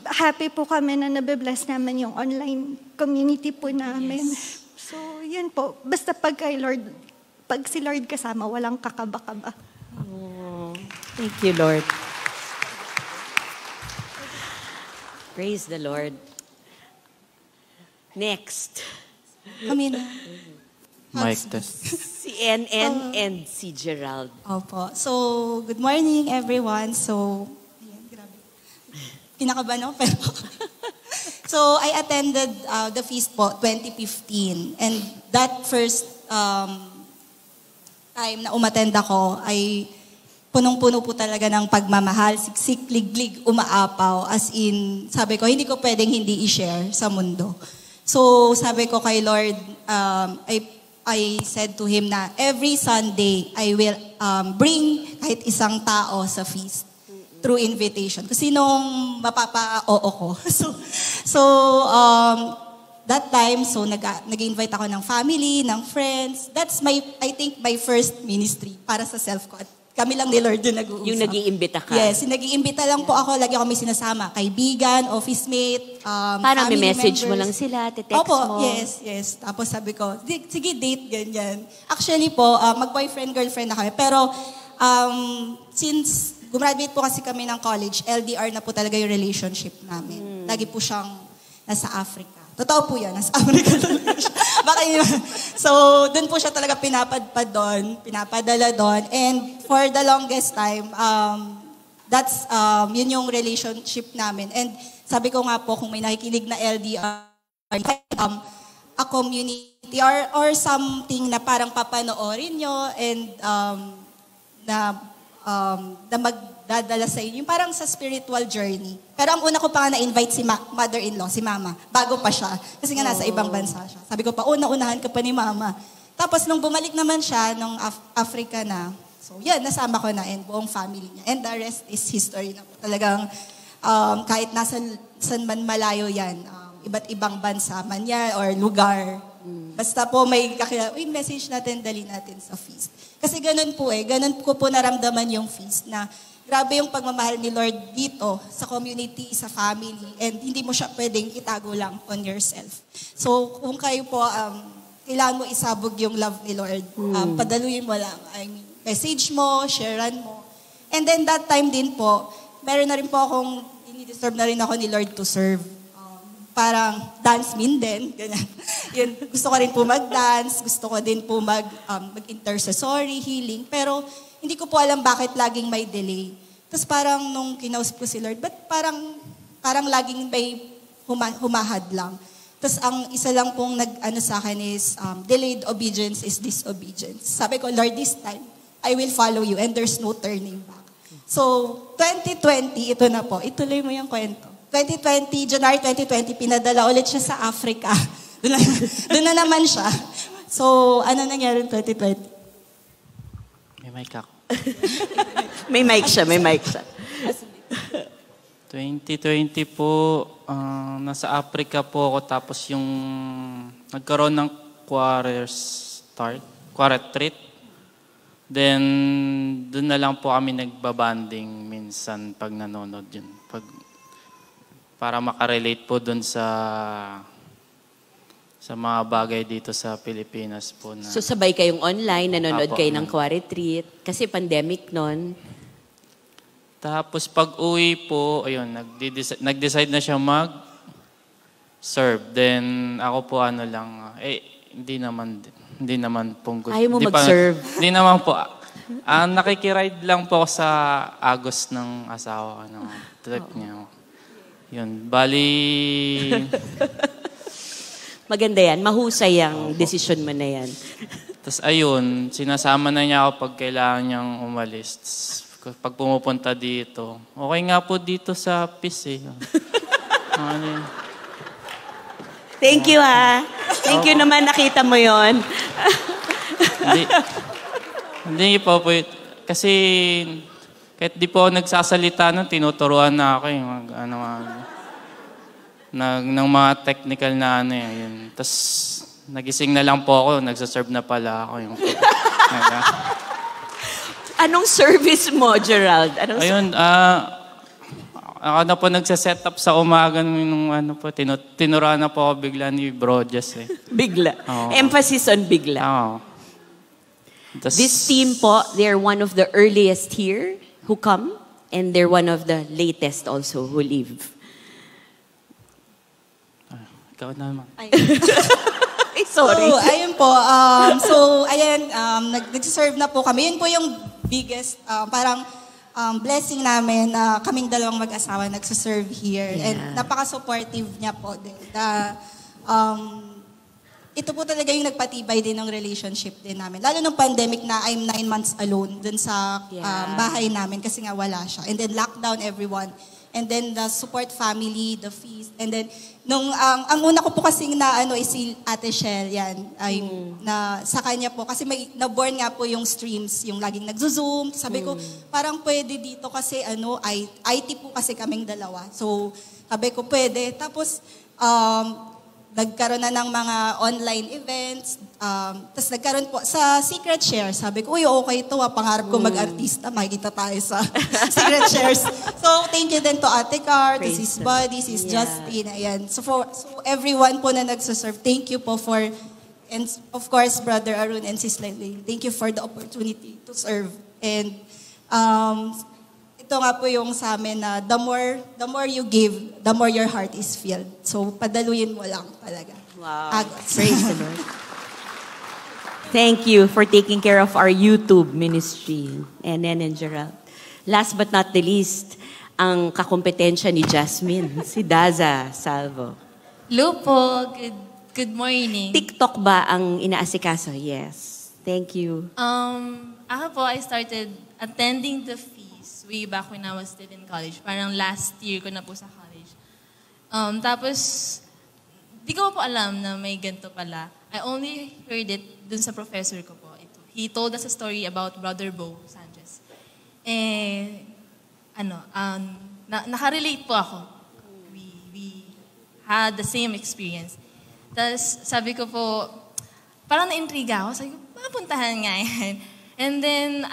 Happy po kami na nabibless namin yung online community po namin. Yes. So, yun po. Basta pag si Lord kasama, walang kakaba-kaba. Oh, thank you, Lord. Praise the Lord. Next. Kami na. Mic test. Si NN and si Gerald. Opo. So, good morning everyone. So, ayan, grabe. Kinakabahan ako, pero... So, I attended the feast po 2015. And that first time na umattend ako ay punong-puno po talaga ng pagmamahal, siksik, liglig, umaapaw. As in, sabi ko, hindi ko pwedeng hindi i-share sa mundo. So, sabi ko kay Lord, I said to Him na every Sunday, I will bring kahit isang tao sa feast through invitation. Kasi nung mapapa-oo ko. So that time, so nag-invite ako ng family, ng friends. That's I think, my first ministry para sa self ko. At kami lang ni Lord yung nag-uusap. Yung nag-iimbita ka? Yes, yung nag-iimbita lang po ako. Lagi ako may sinasama. Kaibigan, office mate, parang family may message members. mo lang sila, te-text Opo, mo. yes. Tapos sabi ko, sige, date, ganyan. Actually po, mag-boyfriend, girlfriend na kami. Pero since gumraduate po kasi kami ng college, LDR na po talaga yung relationship namin. Lagi po siyang nasa Africa. Totoo po yan, nasa Africa talaga siya. Baka yun. So, dun po siya talaga pinapadpad doon, pinapadala doon. And for the longest time, that's, yun yung relationship namin. And sabi ko nga po, kung may nakikinig na LDR, a community or something na parang papanoorin nyo and na magdadala sa inyo, yung parang sa spiritual journey. Pero ang una ko pa nga na-invite si mother-in-law, si mama, bago pa siya. Kasi nga nasa ibang bansa siya. Sabi ko pa, unahan ka pa ni mama. Tapos nung bumalik naman siya, nung Africa na, so yan, nasama ko na and buong family niya. And the rest is history na po. Talagang kahit saan man malayo yan, iba't ibang bansa man yan or lugar. Basta po may message natin, dali natin sa feast. Kasi ganun po ganun ko po naramdaman yung feast na grabe yung pagmamahal ni Lord dito sa community, sa family, and hindi mo siya pwedeng itago lang on yourself. So kung kayo po, kailangan mo isabog yung love ni Lord, padaluyin mo lang. I mean, message mo, sharean mo. And then that time din po, meron na rin po akong, ini-disturb na rin ako ni Lord to serve. Parang dance min din, ganyan. Yun, gusto ko rin po mag-dance, gusto ko din po mag-intercessory, healing, pero hindi ko po alam bakit laging may delay. Tapos parang nung kinausap ko si Lord, ba't parang laging may humahad lang. Tapos ang isa lang pong nag-ano sa akin is, delayed obedience is disobedience. Sabi ko, Lord, this time, I will follow you and there's no turning back. So, 2020, ito na po. Ituloy mo yung kwento. 2020, January 2020, pinadala ulit siya sa Africa. Doon na naman siya. So, ano nangyari 2020? May mic ako. May mic siya. 2020 po, nasa Africa po ako tapos yung nagkaroon ng quarter treat. Then, doon na lang po kami nagbabanding minsan pag nanonood yun. Para makarelate po doon sa mga bagay dito sa Pilipinas po. So sabay kayong online, nanonood Apo, kayo ng quarter-treat kasi pandemic nun. Tapos pag uwi po, ayun, nag-decide na siya mag-serve. Then ako po hindi naman pong gusto. Ayaw mo mag-serve? Hindi naman po. Nakikiride lang po ako sa Agos ng asawa ko ng trip niya. Yun, bali... Maganda yan. Mahusay ang desisyon mo na yan. Tapos ayun, sinasama na niya ako pag kailangan niyang umalis. Pag pumupunta dito, okay nga po dito sa PIS eh. Thank you ha. Thank you naman, nakita mo yon. Hindi po. Kasi kahit di po ako nagsasalita nun, tinuturuan na ako ng mga technical na yun. Tapos nagising na lang po ako, nagsaserve na pala ako. Anong service mo, Gerald? Ayun, ako na po nagsaset up sa umaga nung tinuruan na po ako bigla ni Bro Jess eh. Bigla. Oo. Emphasis on bigla. Oo. This team po, they're one of the earliest here who come and they're one of the latest also who leave. Ikaw naman. Ay, sorry. So, ayun po. Nag-serve na po kami. Yun po yung biggest, blessing namin na kaming dalawang mag-asawa nagsiserve here. Yeah. And napaka-supportive niya po din. Ito po talaga yung nagpatibay din ng relationship din namin. Lalo nung pandemic na I'm 9 months alone dun sa bahay namin kasi nga wala siya. And then lockdown everyone. And then the support family, the feast. And then, ang una ko po kasing is si Ate Shell, yan. Na sa kanya po, kasi na-born nga po yung streams, yung laging nagzo-zoom. Sabi ko, parang pwede dito kasi IT po kasi kaming dalawa. So, sabi ko, pwede. Tapos, nagkaroon na ng mga online events. Tapos nagkaroon po sa Secret Share. Sabi ko, uy, okay ito. Pangarap ko mag-artista. Makikita tayo sa Secret Shares. So, thank you din to Ate Car, to Sis Buddy, Sis Justine. Ayan. So, everyone po na nagsaserve, thank you po and of course, Brother Arun and Sis Leslie, thank you for the opportunity to serve. And ito nga po yung sa amin na the more you give, the more your heart is filled. So, padaluyin mo lang talaga. Wow. Praise the Lord. Thank you for taking care of our YouTube ministry, Enen and Gerald. Last but not the least, ang kakompetensya ni Jasmine, si Daza Salvo. Hello po. Good morning. TikTok ba ang inaasikaso? Yes. Thank you. Ako po, I started attending the way back when I was still in college. Parang last year ko na po sa college. Tapos, di ko po alam na may ganito pala. I only heard it dun sa professor ko po. He told us a story about Brother Bo Sanchez. Nakarelate po ako. We had the same experience. Tapos, sabi ko po, parang na-intriga ako. Sabi ko, mapuntahan nga yan. And then,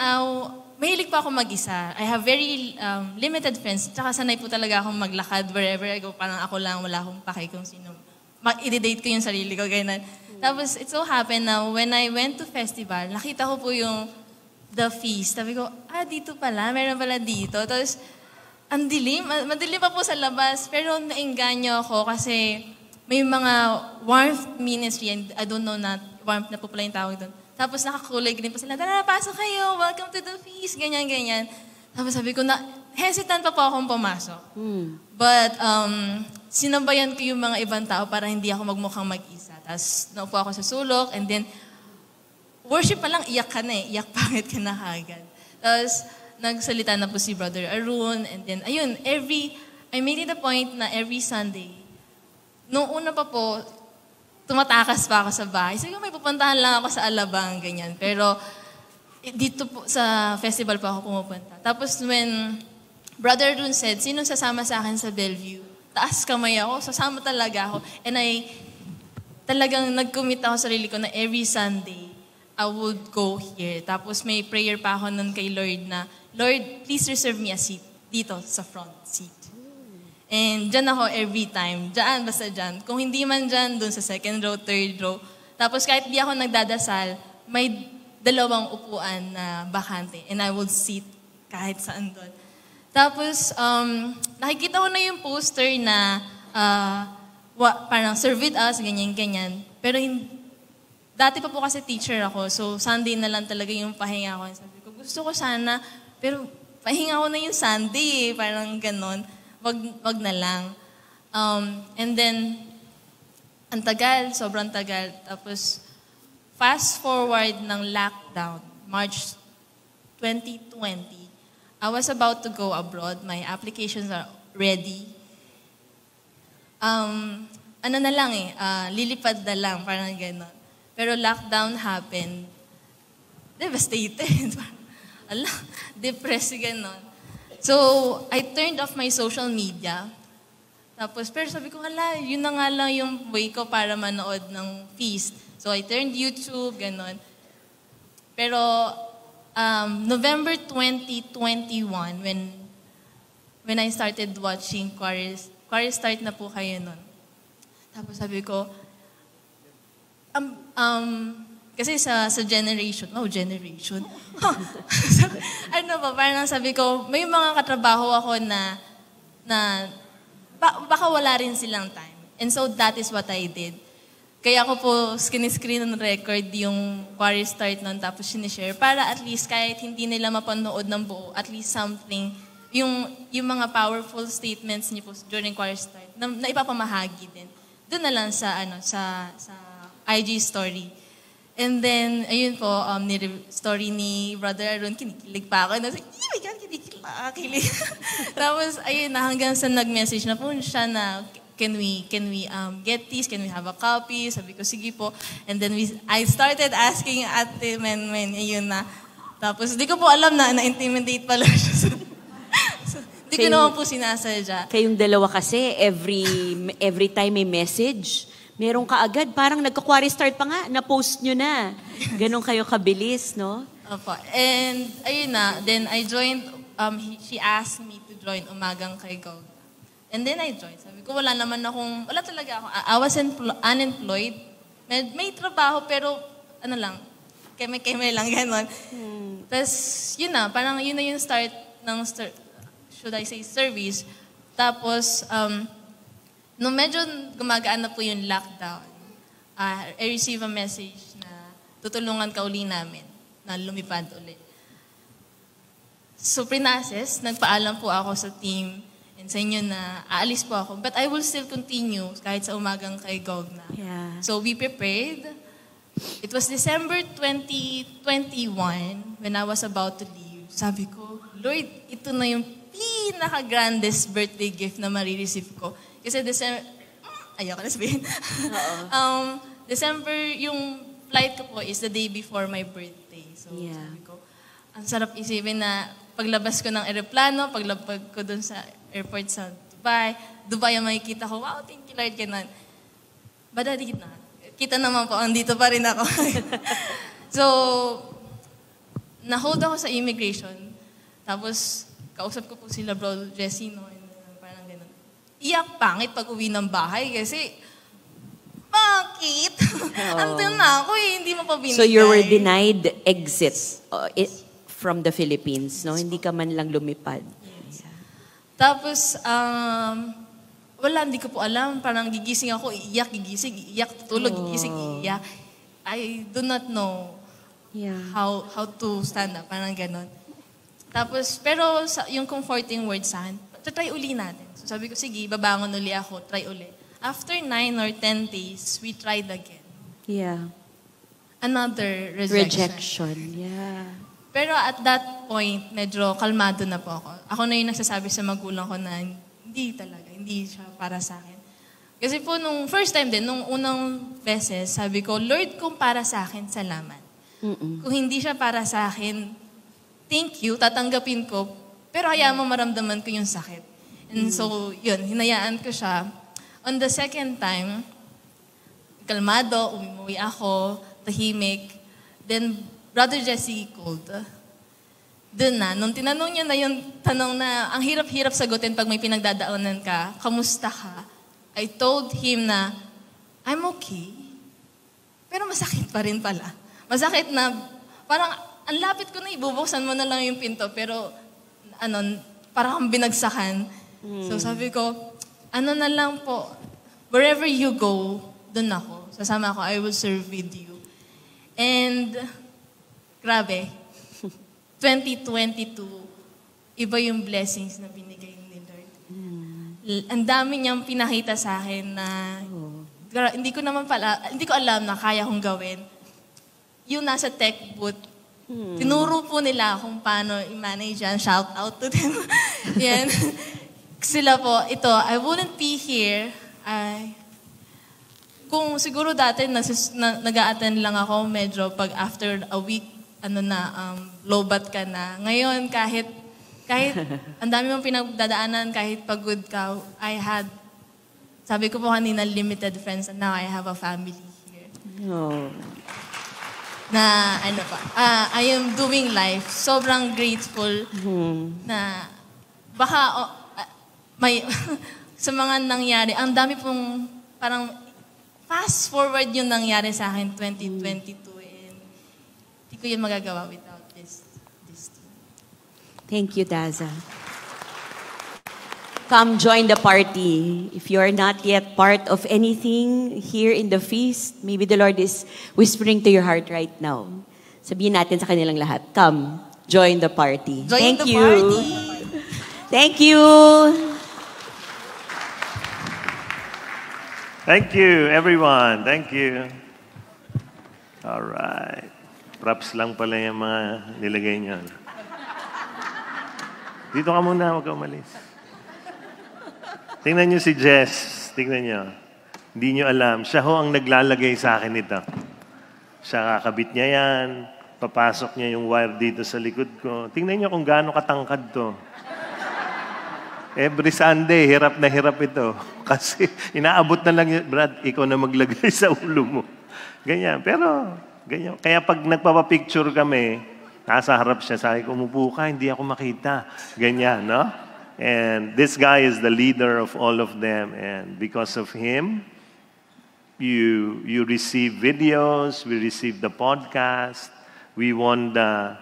mahilig pa ako mag-isa. I have very limited friends. Tsaka sanay po talaga akong maglakad wherever I go. Parang ako lang, wala akong pake kung sino. I-date ko yung sarili ko, ganyan. Tapos, it so happened na when I went to festival, nakita ko po yung the feast. Sabi ko, dito pala, meron pala dito. Tapos, ang dilim, madilim pa po sa labas, pero nainganyo ako kasi may mga warmth ministry, and I don't know na warmth na po pala yung tawag doon. Tapos nakakulay green pa sila, tara, pasok kayo, welcome to the feast, ganyan. Tapos sabi ko na, hesitant pa po akong pumasok. But, sinabayan ko yung mga ibang tao para hindi ako magmukhang mag-isa. Tapos, naupo ako sa sulok, and then, worship pa lang, iyak ka na eh. Iyak pangit ka na kagad. Tapos, nagsalita na po si Brother Arun, and then, ayun, I made it a point na every Sunday, nung una pa po, tumatakas pa ako sa bahay. Sabi ko, may pupuntahan lang ako sa Alabang, ganyan. Pero, dito po sa festival pa ako pumupunta. Tapos, when Brother Arun said, sino sasama sa akin sa Bellevue? Taas kamay ako, sasama talaga ako. And talagang nag-commit ako sa sarili ko na every Sunday, I would go here. Tapos may prayer pa ako nun kay Lord na, Lord, please reserve me a seat dito sa front seat. And dyan ako every time. Dyan, basta dyan. Kung hindi man dyan, dun sa second row, third row. Tapos kahit di ako nagdadasal, may 2 upuan na bakante. And I would sit kahit saan dun. Tapos, nakikita ko na yung poster na parang serve with us, ganyan. Pero dati pa po kasi teacher ako, so Sunday na lang talaga yung pahinga ko. Sabi ko, gusto ko sana, pero pahinga ko na yung Sunday, parang ganon. Wag na lang. And then, ang tagal, sobrang tagal. Tapos, fast forward ng lockdown, March 2020, I was about to go abroad. My applications are ready. Ano na lang lilipad na lang, parang ganon. Pero lockdown happened. Devastated. Depressed, ganon. So, I turned off my social media. Tapos, pero sabi ko, yun na nga lang yung way ko para manood ng feast. So, I turned YouTube, ganon. Pero, November 2021, when I started watching Choir Start na po kayo nun. Tapos sabi ko, kasi sa generation, parang sabi ko, may mga katrabaho ako na baka wala rin silang time. And so that is what I did. Kaya ako po screen on record yung Choir Start nun, tapos sinishare para at least kahit hindi nila mapanood ng buo, at least something, yung mga powerful statements niyo po during Choir Start na ipapamahagi din. Doon na lang sa IG story. And then, ayun po, story ni Brother Arun, kinikilig pa ako. Oh my God, kinikilig. Tapos, ayun na, hanggang sa nag-message na po siya na, can we get this? Can we have a copy? Sabi ko, sige po. And then, I started asking Ate Men, ayun na. Tapos, di ko po alam na intimidate pala siya. Di ko naman po sinasadya. Kayong dalawa kasi, every time may message, meron ka agad, parang nagka-Choir Start pa nga, na-post nyo na. Ganon kayo kabilis, no? Opo. And, ayun na, then I joined, she asked me to join Umagang kay Gog. And then I joined. Sabi ko, wala talaga ako. I was unemployed. May trabaho, pero, keme-keme lang, ganon. Tapos, yun na, parang yun na yung start ng, should I say, service. Tapos, nung medyo gumagaan na po yung lockdown, I received a message na tutulungan ka uli namin na lumipad ulit. So, Prinases, nagpaalam po ako sa team and sa inyo na aalis po ako. But I will still continue kahit sa Umagang kay Gog na. Yeah. So, we prepared. It was December 2021 when I was about to leave. Sabi ko, Lord, ito na yung pinaka-grandest birthday gift na marireceive ko. Kasi December, ayoko na sabihin. December, yung flight ko po is the day before my birthday. So, sabi ko, ang sarap isipin na paglabas ko ng aeroplano, paglabag ko dun sa airport sa Dubai ang makikita ko, wow, thank you Lord, ganun. Badadi na. Kita naman po, andito pa rin ako. So, na-hold ako sa immigration. Tapos, kausap ko po sila, Bro Jessino, parang ganun. Iyak pangit pag uwi ng bahay kasi, bakit? Andun na ako hindi mo pa binigay. So you were denied exit from the Philippines, no? Hindi ka man lang lumipad. Tapos, wala, hindi ko po alam. Parang gigising ako, iiyak, gigising, iiyak, tutulog, gigising, iiyak. I do not know how to stand up. Parang ganon. Tapos, pero yung comforting word sa akin, try uli natin. So sabi ko, sige, babangon uli ako, try uli. After 9 or 10 days, we tried again. Yeah. Another rejection. Yeah. Pero at that point, medyo kalmado na po ako. Ako na yung nagsasabi sa magulang ko na hindi talaga, hindi siya para sa akin. Kasi po nung first time din, nung unang beses, sabi ko, Lord, kung para sa akin, salamat. Kung hindi siya para sa akin, thank you, tatanggapin ko, pero hayaan mo maramdaman ko yung sakit. And so, yun, hinayaan ko siya. On the second time, kalmado, umuwi ako, tahimik. Then, Brother Jesse called. Doon na, nung tinanong niya na yung tanong na ang hirap-hirap sagutin pag may pinagdadaanan ka, kamusta ka? I told him na, I'm okay. Pero masakit pa rin pala. Masakit na, parang ang lapit ko na, ibubuksan mo na lang yung pinto, pero parang kang binagsakan. So sabi ko, na lang po, wherever you go, doon ako. Sasama ako, I will serve with you. And, grabe, 2022, iba yung blessings na binigay ni Lord. Ang dami niyang pinakita sa akin na hindi ko alam na kaya kong gawin. Yung nasa tech booth, tinuro po nila kung paano i-manage yan. Shout out to them. Yan. Sila po, I wouldn't be here. Kung siguro dati nag-a-attend lang ako, medyo pag after a week, low-bat ka na. Ngayon, kahit ang dami mong pinagdadaanan, kahit pagod ka, sabi ko po kanina, limited friends, and now I have a family here. Oh. Na, I am doing life. Sobrang grateful na baka may sa mga nangyari, ang dami pong parang fast forward yung nangyari sa akin 2022 and hindi ko yun magagawa without this team. Thank you, Daza. Come join the party. If you are not yet part of anything here in the feast, maybe the Lord is whispering to your heart right now. Sabihin natin sa kanilang lahat, come, join the party. Join Thank the you. party. Thank you. Thank you, everyone. Thank you. All right. Props lang pala yung mga nilagay niyo. Dito ka muna, huwag ka umalis. Tingnan niyo si Jess. Tingnan niyo. Hindi niyo alam. Siya ho ang naglalagay sa akin nito. Siya kakabit niya yan. Papasok niya yung wire dito sa likod ko. Tingnan niyo kung gaano katangkad to. Every Sunday, hirap na hirap ito. Kasi inaabot na lang yun, Brad, ikaw na maglagay sa ulo mo. Ganyan. Pero, ganyan. Kaya pag nagpapapicture kami, nasa harap siya, sabi ko, umupo ka, hindi ako makita. Ganyan, no? And this guy is the leader of all of them. And because of him, you receive videos, we receive the podcast, we won the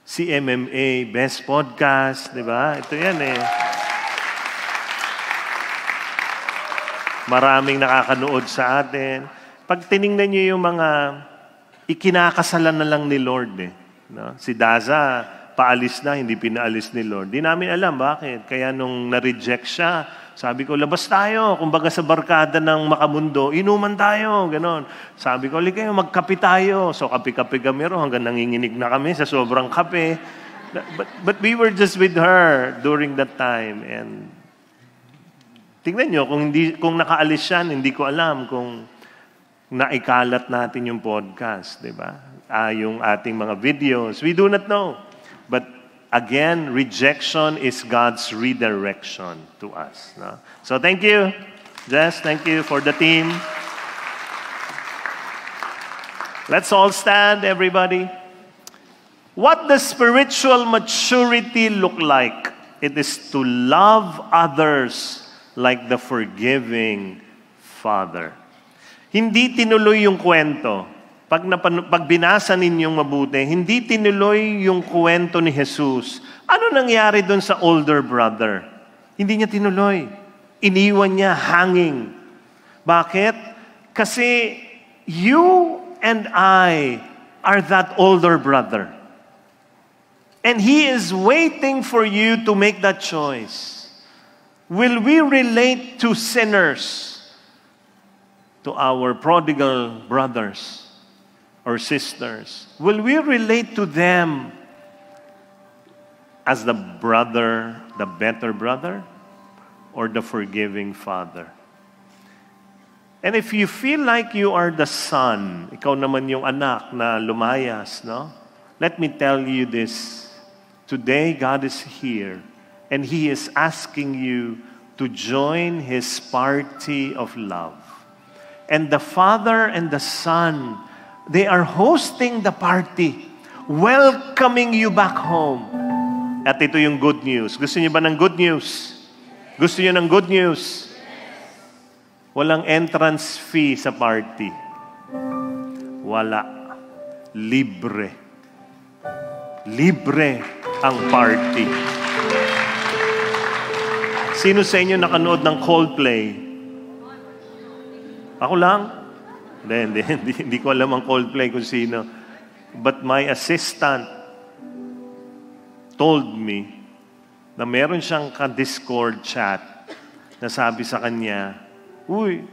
CMMA Best Podcast, di ba? Ito yan eh. Maraming nakakanood sa atin. Pag tiningnan niyo yung mga ikinakasalan na lang ni Lord eh. No? Si Daza, paalis na, hindi pinaalis ni Lord. Di namin alam bakit. Kaya nung na-reject siya, sabi ko, labas tayo. Kumbaga sa barkada ng Makamundo, inuman tayo. Ganon. Sabi ko, kayo, magkape tayo. So kape-kape kami ro, hanggang nanginginig na kami sa sobrang kape. But we were just with her during that time. And tingnan nyo, kung nakaalis siya, hindi ko alam kung naikalat natin yung podcast, di ba? Yung ating mga videos. We do not know. But again, rejection is God's redirection to us. No? So thank you, Jess. Thank you for the team. Let's all stand, everybody. What does spiritual maturity look like? It is to love others like the forgiving Father. Hindi tinuloy yung kwento. pag binasa ninyong mabuti, hindi tinuloy yung kwento ni Jesus. Ano nangyari doon sa older brother? Hindi niya tinuloy. Iniwan niya hanging. Bakit? Kasi you and I are that older brother. And He is waiting for you to make that choice. Will we relate to sinners, to our prodigal brothers or sisters? Will we relate to them as the brother, the better brother, or the forgiving father? And if you feel like you are the son, ikaw naman yung anak na lumayas, no? Let me tell you this. Today, God is here, and He is asking you to join His party of love. And the Father and the Son, they are hosting the party, welcoming you back home. At ito yung good news. Gusto niyo ba ng good news? Gusto niyo ng good news? Walang entrance fee sa party. Wala. Libre. Libre ang party. Sino sa inyo nakanood ng Coldplay? Ako lang? Hindi ko alam ang Coldplay kung sino. But my assistant told me na meron siyang ka-Discord chat na sabi sa kanya, "Uy,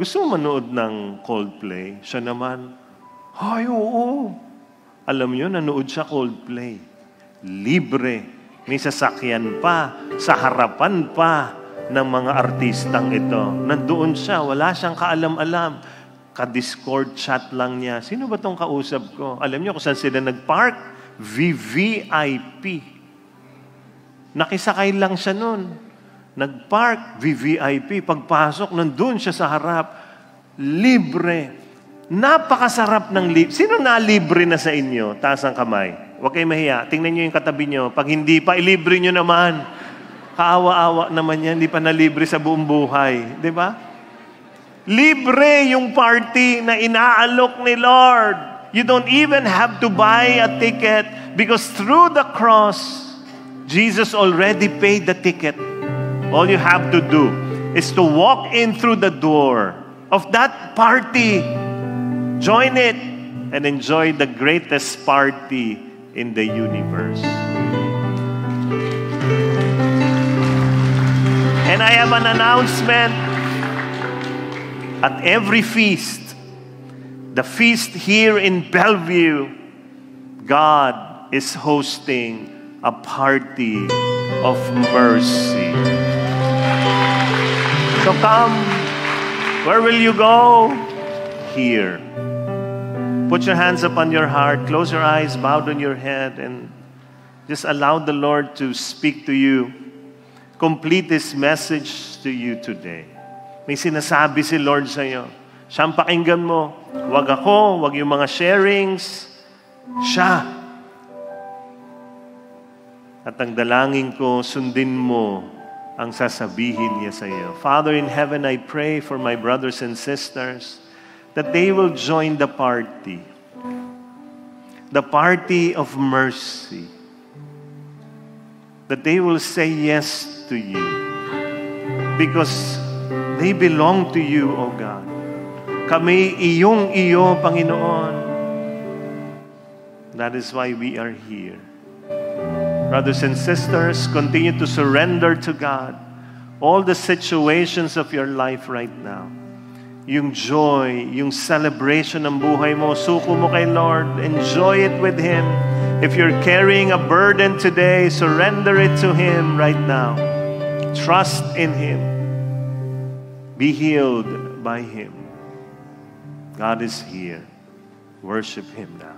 gusto mo manood ng Coldplay?" Siya naman, "Ay, oo." Alam niyo, nanood siya Coldplay. Libre. May sasakyan pa, sa harapan pa ng mga artistang ito. Nandoon siya, wala siyang kaalam-alam. Ka-Discord chat lang niya. Sino ba tong kausap ko? Alam niyo kung saan sila nag-park? VVIP. Nakisakay lang siya nun. Nag-park, VVIP. Pagpasok, nandun siya sa harap. Libre. Napakasarap ng libre. Sino na libre na sa inyo? Taas ang kamay. Huwag kayong mahiya. Tingnan nyo yung katabi nyo. Pag hindi pa, ilibre nyo naman. Kaawa-awa naman yan. Hindi pa na libre sa buong buhay. Di ba? Libre yung party na inaalok ni Lord. You don't even have to buy a ticket because through the cross, Jesus already paid the ticket. All you have to do is to walk in through the door of that party. Join it and enjoy the greatest party in the universe. And I have an announcement. At every feast, the feast here in Bellevue, God is hosting a party of mercy. So come. Where will you go? Here. Put your hands upon your heart, close your eyes, bow down your head, and just allow the Lord to speak to you. Complete this message to you today. May sinasabi si Lord sa iyo. Siyang pakinggan mo. Huwag ako, huwag yung mga sharings. Siya. At ang dalangin ko, sundin mo ang sasabihin niya sa iyo. Father in heaven, I pray for my brothers and sisters that they will join the party of mercy, that they will say yes to you because they belong to you, O God. Kami iyong-iyo, Panginoon. That is why we are here. Brothers and sisters, continue to surrender to God all the situations of your life right now. Yung joy, yung celebration ng buhay mo, suko mo kay Lord. Enjoy it with Him. If you're carrying a burden today, surrender it to Him right now. Trust in Him. Be healed by Him. God is here. Worship Him now.